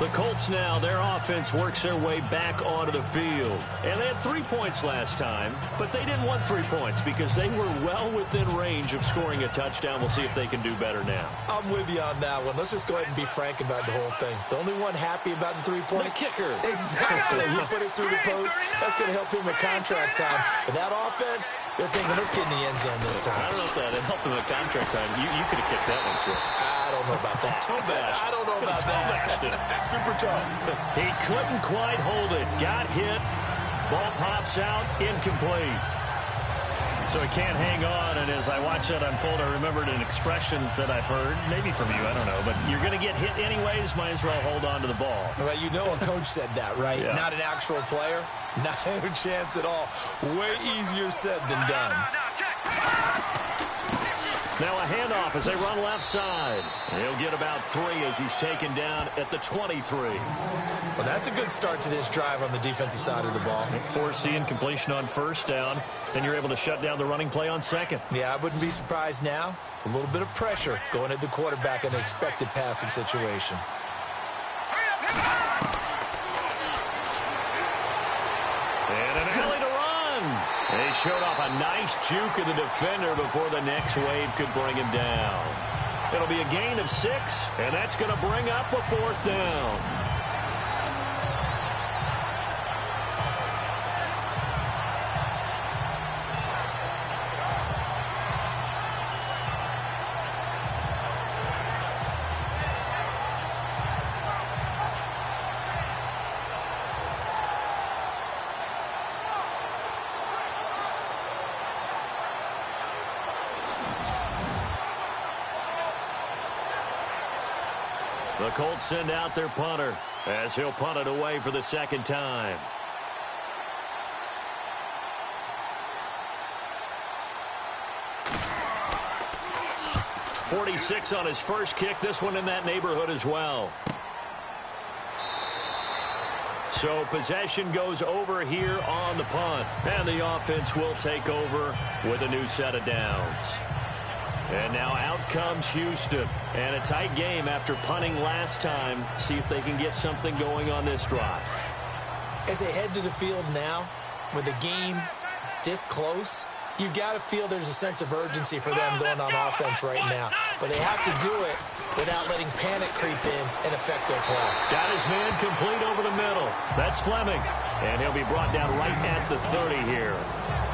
The Colts now, their offense works their way back onto the field. And they had 3 points last time, but they didn't want 3 points because they were well within range of scoring a touchdown. We'll see if they can do better now. I'm with you on that one. Let's just go ahead and be frank about the whole thing. The only one happy about the 3-point? The kicker. Exactly. He put it through the post. That's going to help him in contract time. But that offense, they're thinking, let's get in the end zone this time. I don't know if that helped him in contract time. You could have kicked that one through. I don't know about that. I don't know about that. Super tough. He couldn't quite hold it. Got hit. Ball pops out. Incomplete. So he can't hang on. And as I watch that unfold, I remembered an expression that I've heard, maybe from you, I don't know. But you're going to get hit anyways. Might as well hold on to the ball. Well, you know a coach said that, right? Yeah. Not an actual player. Not a chance at all. Way easier said than done. Now a handoff as they run left side. He'll get about 3 as he's taken down at the 23. Well, that's a good start to this drive on the defensive side of the ball. Forcing completion on first down. Then you're able to shut down the running play on second. Yeah, I wouldn't be surprised now. A little bit of pressure going at the quarterback in an expected passing situation. And an alley to run. They showed off a nice juke of the defender before the next wave could bring him down. It'll be a gain of 6, and that's going to bring up a 4th down. The Colts send out their punter as he'll punt it away for the second time. .46 on his first kick. This one in that neighborhood as well. So possession goes over here on the punt. And the offense will take over with a new set of downs. And now out comes Houston. And a tight game after punting last time. See if they can get something going on this drive. As they head to the field now, with the game this close, you've got to feel there's a sense of urgency for them going on offense right now. But they have to do it without letting panic creep in and affect their play. Got his man complete over the middle. That's Fleming. And he'll be brought down right at the 30 here.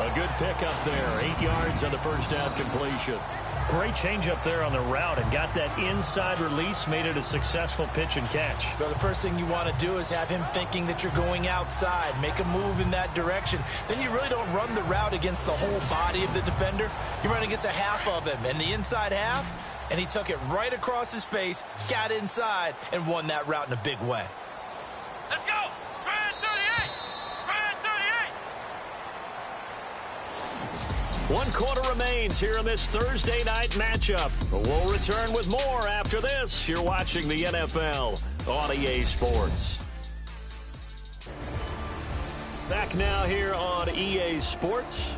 A good pickup there. 8 yards on the first down completion. Great change up there on the route and got that inside release, made it a successful pitch and catch. Well, the first thing you want to do is have him thinking that you're going outside, make a move in that direction. Then you really don't run the route against the whole body of the defender. You run against a half of him, and the inside half, and he took it right across his face, got inside, and won that route in a big way. Let's go! Brand 38! Brand 38! 1 quarter remains here in this Thursday night matchup. We'll return with more after this. You're watching the NFL on EA Sports. Back now here on EA Sports.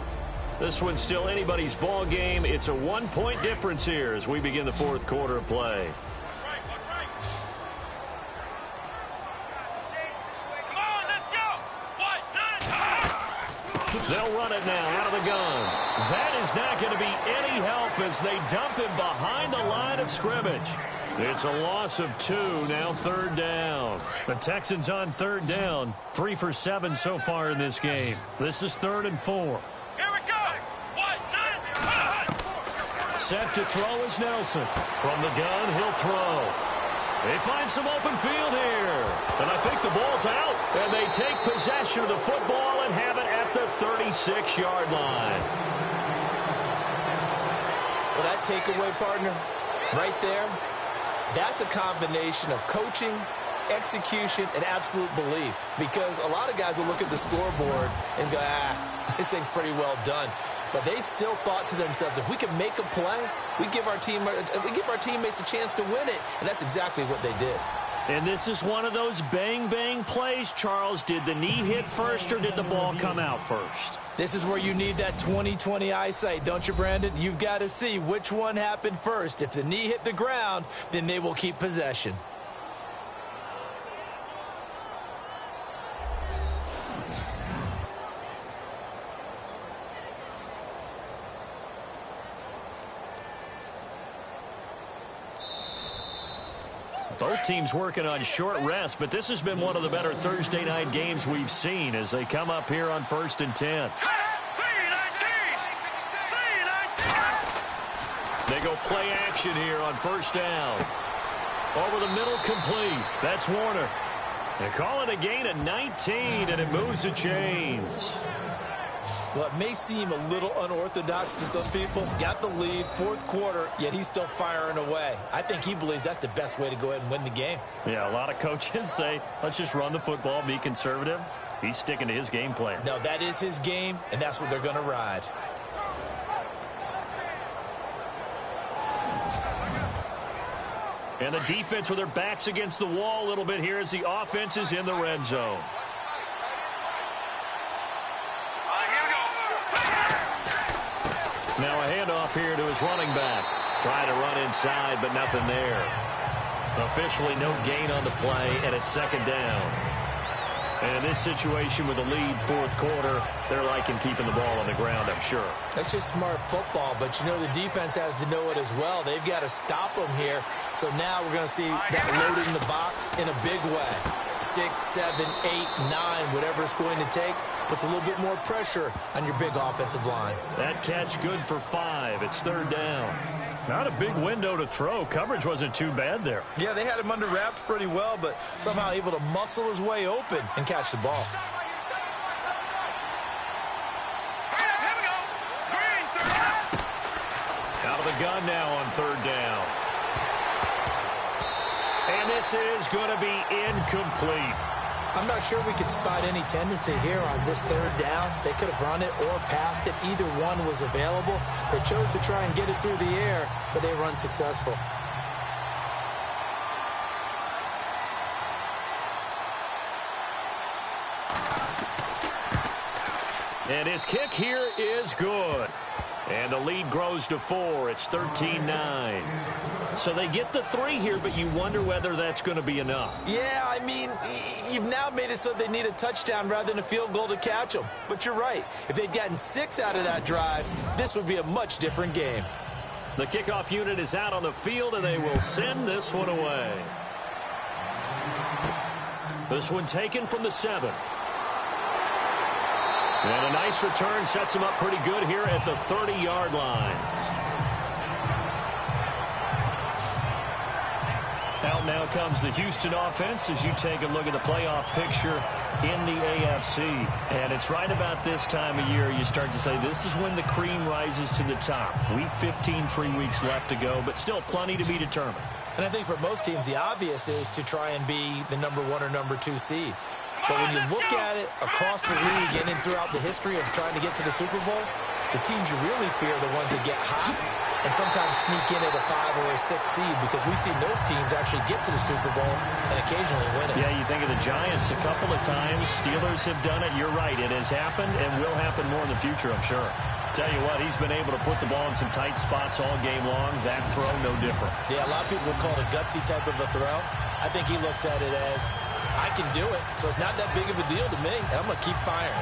This one's still anybody's ball game. It's a 1-point difference here as we begin the 4th quarter of play. That's right, that's right. Come on, let's go! 1, 9, They'll run it now out of the gun. That is not going to be any help as they dump him behind the line of scrimmage. It's a loss of 2, now 3rd down. The Texans on 3rd down, 3 for 7 so far in this game. This is 3rd and 4. here we go! 1, 9, 1. Set to throw is Nelson. From the gun, he'll throw. They find some open field here. And I think the ball's out. And they take possession of the football and have it at the 36-yard line. Well, that takeaway, partner, right there, that's a combination of coaching, execution, and absolute belief. Because a lot of guys will look at the scoreboard and go, this thing's pretty well done. But they still thought to themselves, if we can make a play, we give our teammates a chance to win it. And that's exactly what they did. And this is one of those bang-bang plays, Charles. Did the knee hit first or did the ball come out first? This is where you need that 20/20 eyesight, don't you, Brandon? You've got to see which one happened first. If the knee hit the ground, then they will keep possession. Both teams working on short rest, but this has been one of the better Thursday night games we've seen as they come up here on 1st and 10. They go play action here on 1st down. Over the middle, complete. That's Warner. They call it a gain of 19, and it moves the chains. Well, it may seem a little unorthodox to some people. Got the lead, 4th quarter, yet he's still firing away. I think he believes that's the best way to go ahead and win the game. Yeah, a lot of coaches say, let's just run the football, be conservative. He's sticking to his game plan. No, that is his game, and that's what they're going to ride. And the defense with their backs against the wall a little bit here as the offense is in the red zone. Now a handoff here to his running back. Trying to run inside, but nothing there. Officially no gain on the play, and it's 2nd down. And in this situation with a lead 4th quarter, they're liking keeping the ball on the ground, I'm sure. That's just smart football, but you know the defense has to know it as well. They've got to stop them here. So now we're going to see that loading the box in a big way. 6, 7, 8, 9, whatever it's going to take, puts a little bit more pressure on your big offensive line. That catch good for 5. It's 3rd down. Not a big window to throw. Coverage wasn't too bad there. Yeah, they had him under wraps pretty well, but somehow able to muscle his way open and catch the ball. Out of the gun now on 3rd down. And this is going to be incomplete. I'm not sure we could spot any tendency here on this 3rd down. They could have run it or passed it. Either one was available. They chose to try and get it through the air, but they were unsuccessful. And his kick here is good. And the lead grows to 4. It's 13-9. So they get the 3 here, but you wonder whether that's going to be enough. Yeah, I mean, you've now made it so they need a touchdown rather than a field goal to catch them. But you're right. If they'd gotten 6 out of that drive, this would be a much different game. The kickoff unit is out on the field, and they will send this one away. This one taken from the 7. And a nice return sets him up pretty good here at the 30-yard line. Out now comes the Houston offense as you take a look at the playoff picture in the AFC. And it's right about this time of year you start to say this is when the cream rises to the top. Week 15, 3 weeks left to go, but still plenty to be determined. And I think for most teams, the obvious is to try and be the number 1 or number 2 seed. But when you look at it across the league and throughout the history of trying to get to the Super Bowl, the teams you really fear are the ones that get hot and sometimes sneak in at a 5 or a 6 seed, because we've seen those teams actually get to the Super Bowl and occasionally win it. Yeah, you think of the Giants a couple of times. Steelers have done it. You're right. It has happened and will happen more in the future, I'm sure. Tell you what, he's been able to put the ball in some tight spots all game long. That throw, no different. Yeah, a lot of people would call it a gutsy type of a throw. I think he looks at it as, I can do it, so it's not that big of a deal to me, and I'm going to keep firing.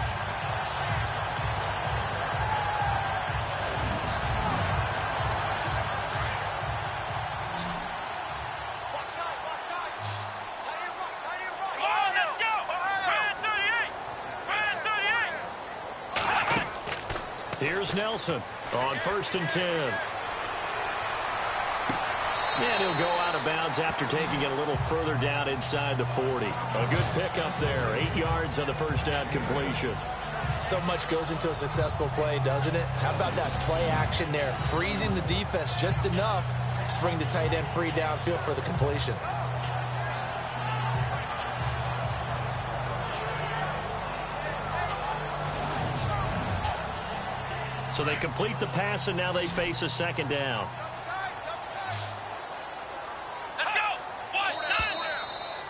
Here's Nelson on 1st and 10. And he'll go out of bounds after taking it a little further down inside the 40. A good pickup there. 8 yards on the first down completion. So much goes into a successful play, doesn't it? How about that play action there? Freezing the defense just enough to bring the tight end free downfield for the completion. So they complete the pass, and now they face a 2nd down.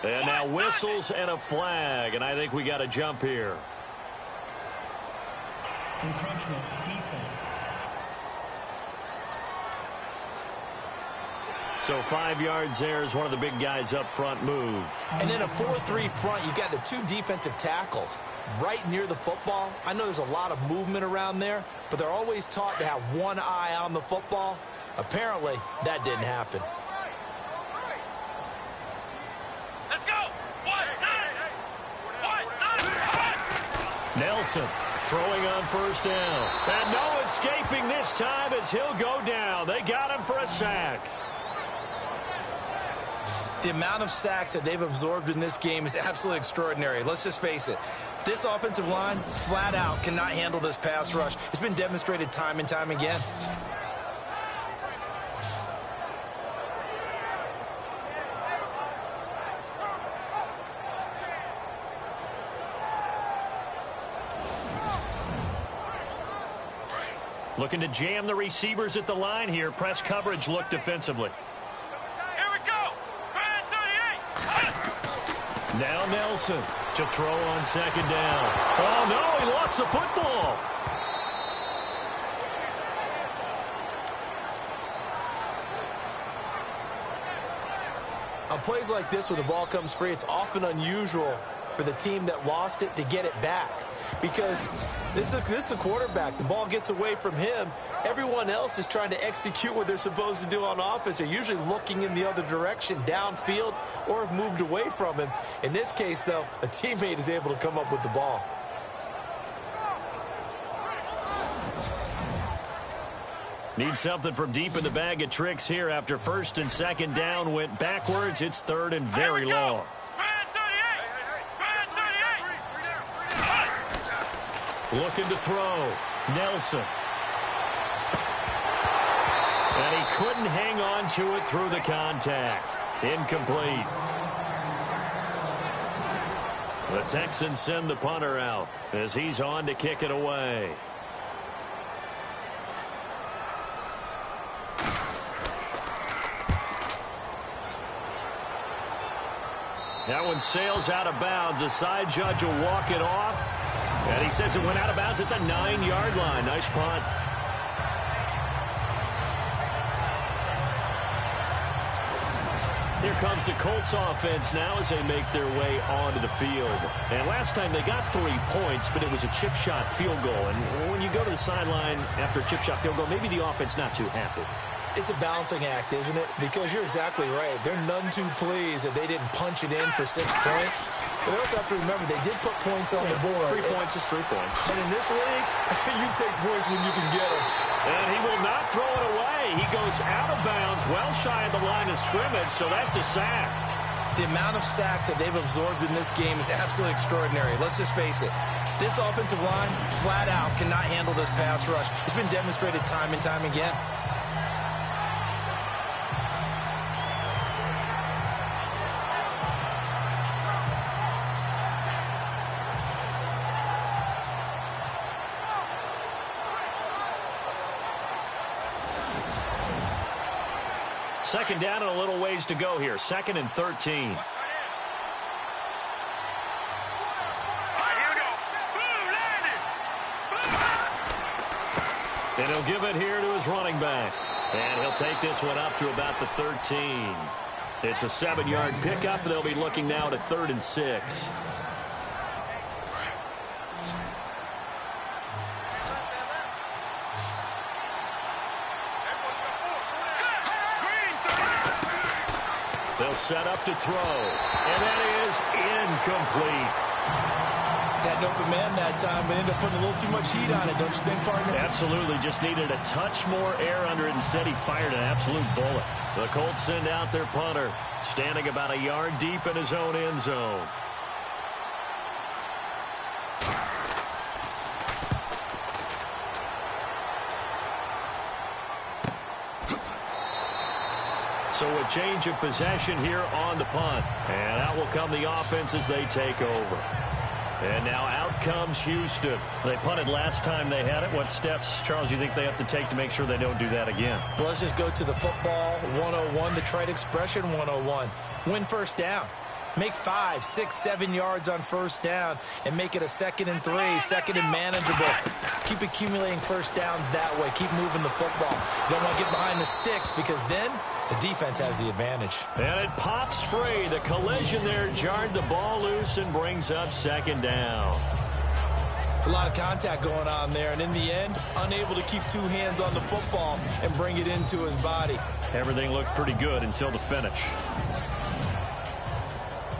And now whistles and a flag, and I think we got a jump here. Encroachment defense. So 5 yards there as one of the big guys up front moved. And in a 4-3 front, you've got the 2 defensive tackles right near the football. I know there's a lot of movement around there, but they're always taught to have one eye on the football. Apparently, that didn't happen. Nelson throwing on first down. And no escaping this time as he'll go down. They got him for a sack. The amount of sacks that they've absorbed in this game is absolutely extraordinary. Let's just face it. This offensive line, flat out, cannot handle this pass rush. It's been demonstrated time and time again. Looking to jam the receivers at the line here. Press coverage look defensively. Here we go. Now Nelson to throw on second down. Oh, no, he lost the football. On plays like this, when the ball comes free, it's often unusual for the team that lost it to get it back. Because this is the quarterback. The ball gets away from him. Everyone else is trying to execute what they're supposed to do on offense. They're usually looking in the other direction, downfield, or have moved away from him. In this case, though, a teammate is able to come up with the ball. Need something from deep in the bag of tricks here after first and second down went backwards. It's third and very long. Looking to throw. Nelson. And he couldn't hang on to it through the contact. Incomplete. The Texans send the punter out as he's on to kick it away. That one sails out of bounds. The side judge will walk it off. And he says it went out of bounds at the 9-yard line. Nice punt. Here comes the Colts offense now as they make their way onto the field. And last time they got 3 points, but it was a chip shot field goal. And when you go to the sideline after a chip shot field goal, maybe the offense not too happy. It's a balancing act, isn't it? Because you're exactly right. They're none too pleased that they didn't punch it in for 6 points. But they also have to remember they did put points on the board. 3 points is 3 points. And in this league, you take points when you can get them. And he will not throw it away. He goes out of bounds, well shy of the line of scrimmage, so that's a sack. The amount of sacks that they've absorbed in this game is absolutely extraordinary. Let's just face it. This offensive line, flat out, cannot handle this pass rush. It's been demonstrated time and time again. Second down and a little ways to go here. 2nd and 13. And he'll give it here to his running back. And he'll take this one up to about the 13. It's a 7-yard pickup. They'll be looking now to 3rd and 6. They'll set up to throw. And that is incomplete. Had an open man that time, but ended up putting a little too much heat on it, don't you think, partner? Absolutely. Just needed a touch more air under it. Instead, he fired an absolute bullet. The Colts send out their punter, standing about a yard deep in his own end zone. So a change of possession here on the punt. And out will come the offense as they take over. And now out comes Houston. They punted last time they had it. What steps, Charles, you think they have to take to make sure they don't do that again? Well, let's just go to the football 101, the trite expression 101. Win first down. Make 5, 6, 7 yards on first down and make it a 2nd and 3, 2nd and manageable. Keep accumulating first downs that way. Keep moving the football. You don't want to get behind the sticks because then the defense has the advantage. And it pops free. The collision there jarred the ball loose and brings up 2nd down. It's a lot of contact going on there, and in the end, unable to keep 2 hands on the football and bring it into his body. Everything looked pretty good until the finish.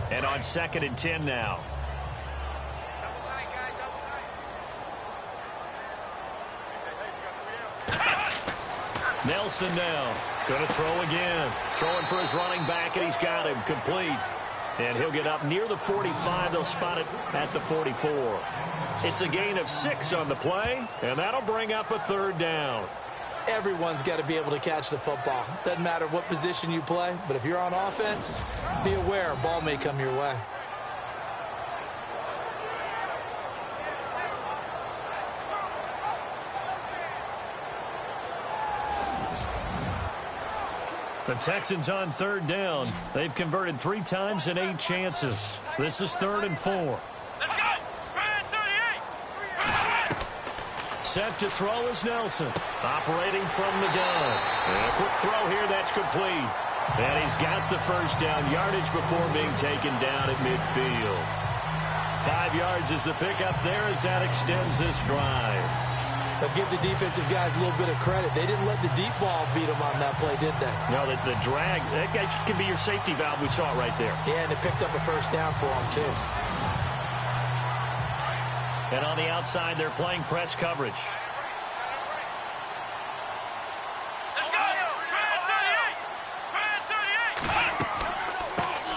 And on 2nd and 10 now. Nelson now. Going to throw again. Throwing for his running back, and he's got him complete. And he'll get up near the 45. They'll spot it at the 44. It's a gain of 6 on the play, and that'll bring up a third down. Everyone's got to be able to catch the football. Doesn't matter what position you play, but if you're on offense, be aware a ball may come your way. The Texans on third down. They've converted 3 times in 8 chances. This is 3rd and 4. Let's go! Set to throw is Nelson. Operating from the gun. And a quick throw here that's complete. And he's got the first down yardage before being taken down at midfield. 5 yards is the pickup there as that extends this drive. But give the defensive guys a little bit of credit. They didn't let the deep ball beat them on that play, did they? No, the drag, that guy can be your safety valve. We saw it right there. Yeah, and it picked up a first down for them, too. And on the outside, they're playing press coverage. Let's go!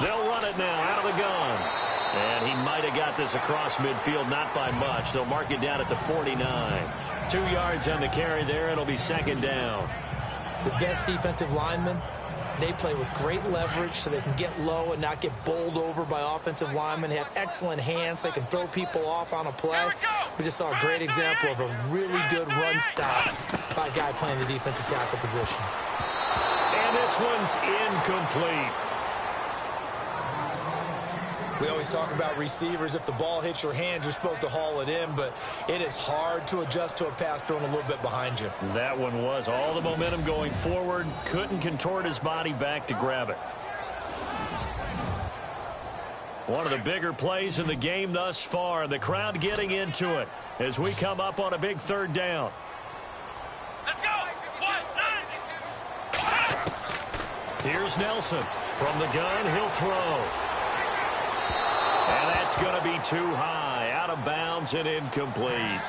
They'll run it now out of the gun. And he might have got this across midfield, not by much. They'll mark it down at the 49. 2 yards on the carry there. It'll be 2nd down. The best defensive linemen, they play with great leverage so they can get low and not get bowled over by offensive linemen. They have excellent hands. They can throw people off on a play. We just saw a great example of a really good run stop by a guy playing the defensive tackle position. And this one's incomplete. We always talk about receivers. If the ball hits your hand, you're supposed to haul it in, but it is hard to adjust to a pass thrown a little bit behind you. That one was all the momentum going forward. Couldn't contort his body back to grab it. One of the bigger plays in the game thus far. The crowd getting into it as we come up on a big 3rd down. Let's go! 1, 9. Here's Nelson. From the gun, he'll throw. And that's going to be too high, out of bounds and incomplete.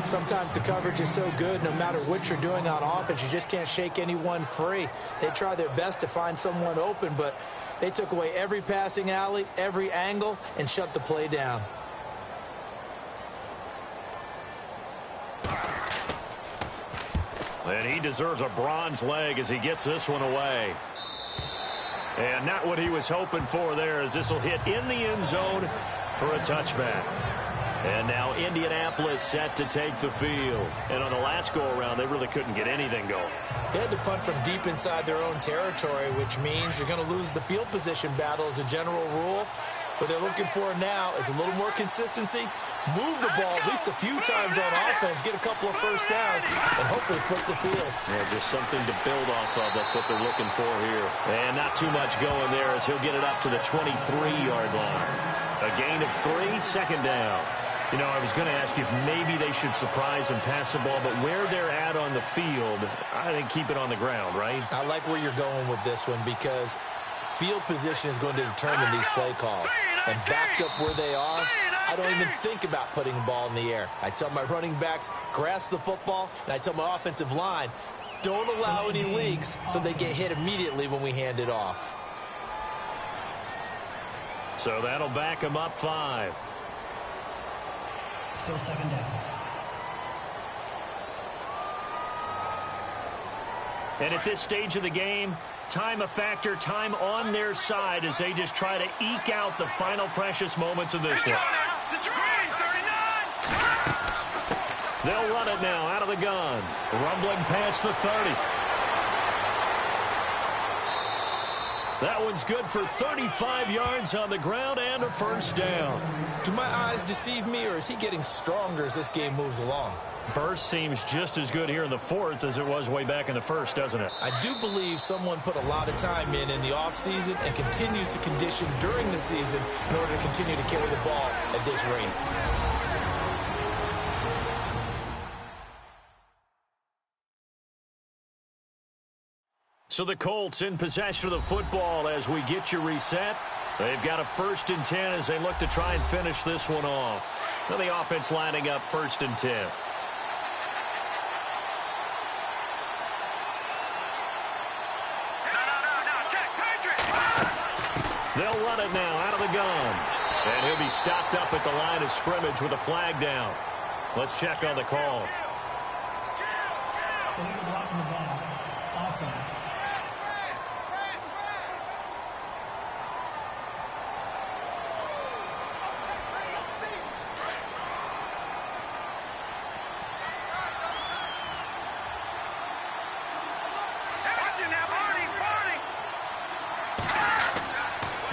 Sometimes the coverage is so good, no matter what you're doing on offense, you just can't shake anyone free. They try their best to find someone open, but they took away every passing alley, every angle, and shut the play down. And he deserves a bronze leg as he gets this one away. And not what he was hoping for there, as this will hit in the end zone for a touchback. And now Indianapolis set to take the field. And on the last go-around, they really couldn't get anything going. They had to punt from deep inside their own territory, which means you're going to lose the field position battle as a general rule. What they're looking for now is a little more consistency, move the ball at least a few times on offense, get a couple of first downs, and hopefully flip the field. Yeah, just something to build off of. That's what they're looking for here. And not too much going there as he'll get it up to the 23-yard line. A gain of 3, 2nd down. You know, I was going to ask you if maybe they should surprise and pass the ball, but where they're at on the field, I think keep it on the ground, right? I like where you're going with this one because field position is going to determine these play calls. And backed up where they are, I don't even think about putting the ball in the air. I tell my running backs, grasp the football, and I tell my offensive line, don't allow any leaks so they get hit immediately when we hand it off. So that'll back them up 5. Still 2nd down. And at this stage of the game, time a factor, time on their side as they just try to eke out the final precious moments of this one. They'll run it now out of the gun. Rumbling past the 30. That one's good for 35 yards on the ground and a first down. Do my eyes deceive me, or is he getting stronger as this game moves along? Burst seems just as good here in the 4th as it was way back in the 1st, doesn't it? I do believe someone put a lot of time in the offseason and continues to condition during the season in order to continue to carry the ball at this rate. So the Colts in possession of the football as we get you reset. They've got a 1st and 10 as they look to try and finish this one off. Now the offense lining up 1st and 10. They'll run it now out of the gun. And he'll be stopped up at the line of scrimmage with a flag down. Let's check on the call. Illegal blocking the ball. Offense.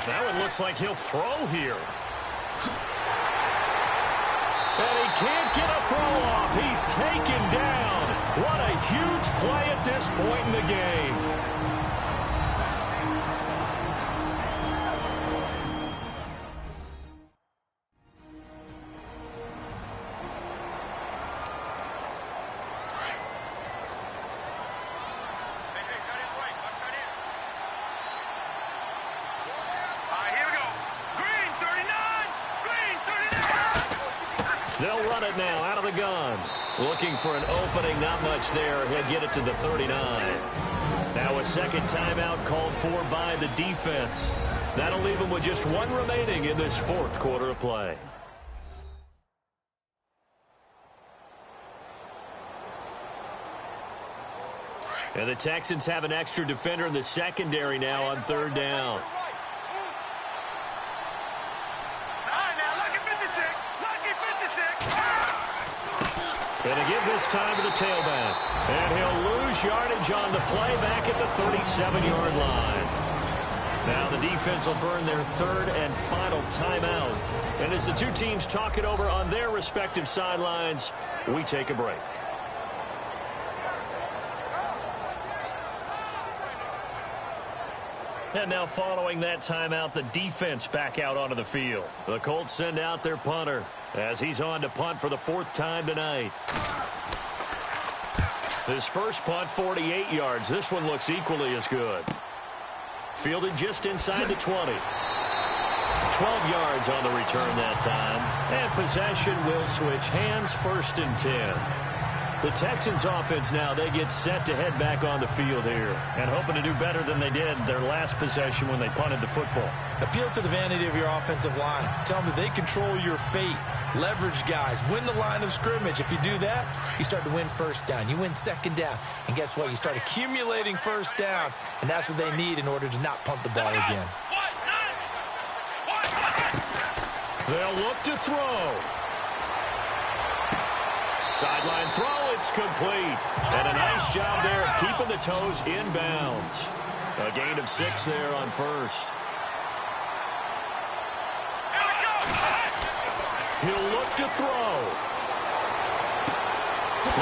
That one looks like he'll throw here. And he can't get a throw off. He's taken down. What a huge play at this point in the game. They'll run it now out of the gun. Looking for an opening, not much there. He'll get it to the 39. Now a second timeout called for by the defense. That'll leave him with just one remaining in this fourth quarter of play. And the Texans have an extra defender in the secondary now on third down. Going to give this time to the tailback. And he'll lose yardage on the play back at the 37-yard line. Now the defense will burn their third and final timeout. And as the two teams talk it over on their respective sidelines, we take a break. And now following that timeout, the defense back out onto the field. The Colts send out their punter as he's on to punt for the fourth time tonight. His first punt, 48 yards. This one looks equally as good. Fielded just inside the 20. 12 yards on the return that time. And possession will switch hands, first and 10. The Texans offense now, they get set to head back on the field here and hoping to do better than they did their last possession when they punted the football. Appeal to the vanity of your offensive line. Tell them that they control your fate. Leverage guys. Win the line of scrimmage. If you do that, you start to win first down. You win second down. And guess what? You start accumulating first downs. And that's what they need in order to not punt the ball again. They'll look to throw. Sideline throw, it's complete. And a nice job there of keeping the toes in bounds. A gain of 6 there on first. He'll look to throw.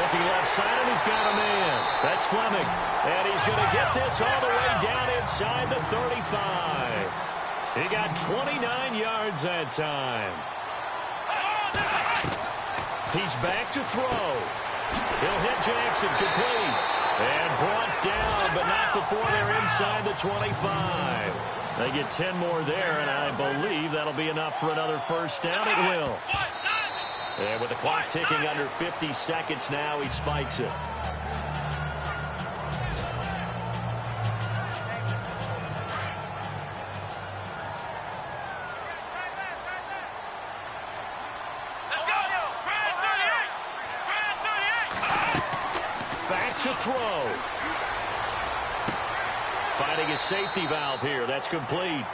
Looking left side, and he's got a man. That's Fleming. And he's going to get this all the way down inside the 35. He got 29 yards that time. He's back to throw. He'll hit Jackson, complete. And brought down, but not before they're inside the 25. They get 10 more there, and I believe that'll be enough for another first down. It will. And with the clock ticking under 50 seconds now, he spikes it. To throw. Finding his safety valve here. That's complete.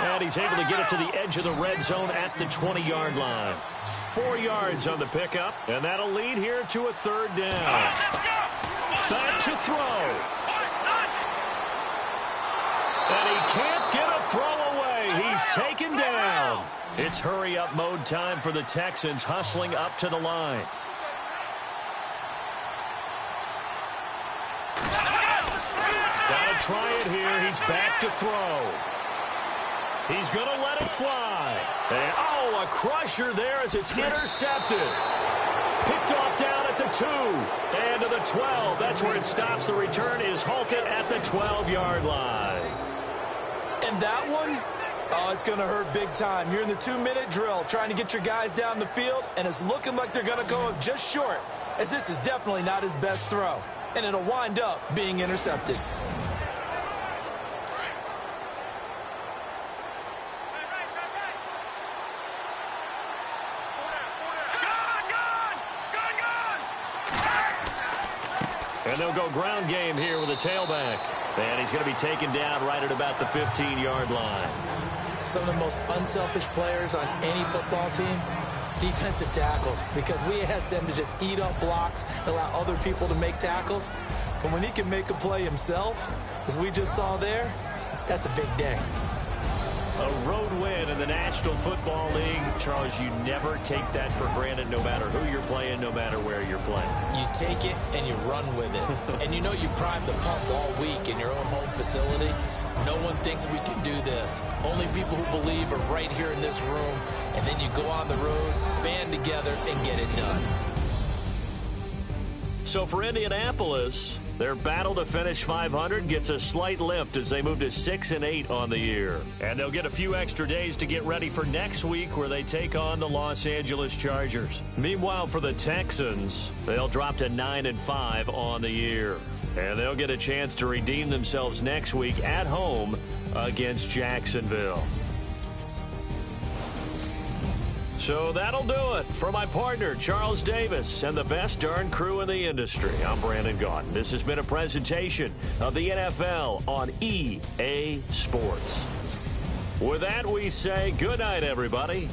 And he's able to get it to the edge of the red zone at the 20-yard line. 4 yards on the pickup, and that'll lead here to a third down. Back to throw. And he can't get a throw away. He's taken down. It's hurry-up mode time for the Texans, hustling up to the line. Try it here. He's back to throw. He's going to let it fly. And, oh, a crusher there as it's intercepted. Picked off down at the 2 and to the 12. That's where it stops. The return is halted at the 12-yard line. And that one, oh, it's going to hurt big time. You're in the 2-minute drill trying to get your guys down the field, and it's looking like they're going to go just short, as this is definitely not his best throw. And it'll wind up being intercepted. And they'll go ground game here with a tailback. And he's going to be taken down right at about the 15-yard line. Some of the most unselfish players on any football team, defensive tackles, because we ask them to just eat up blocks and allow other people to make tackles. But when he can make a play himself, as we just saw there, that's a big day. A road win in the National Football League. Charles, you never take that for granted no matter who you're playing, no matter where you're playing. You take it and you run with it. And you know you prime the pump all week in your own home facility. No one thinks we can do this. Only people who believe are right here in this room. And then you go on the road, band together, and get it done. So for Indianapolis, their battle to finish 500 gets a slight lift as they move to 6-8 on the year. And they'll get a few extra days to get ready for next week where they take on the Los Angeles Chargers. Meanwhile, for the Texans, they'll drop to 9-5 on the year. And they'll get a chance to redeem themselves next week at home against Jacksonville. So that'll do it. For my partner, Charles Davis, and the best darn crew in the industry, I'm Brandon Gaudin. This has been a presentation of the NFL on EA Sports. With that, we say good night, everybody.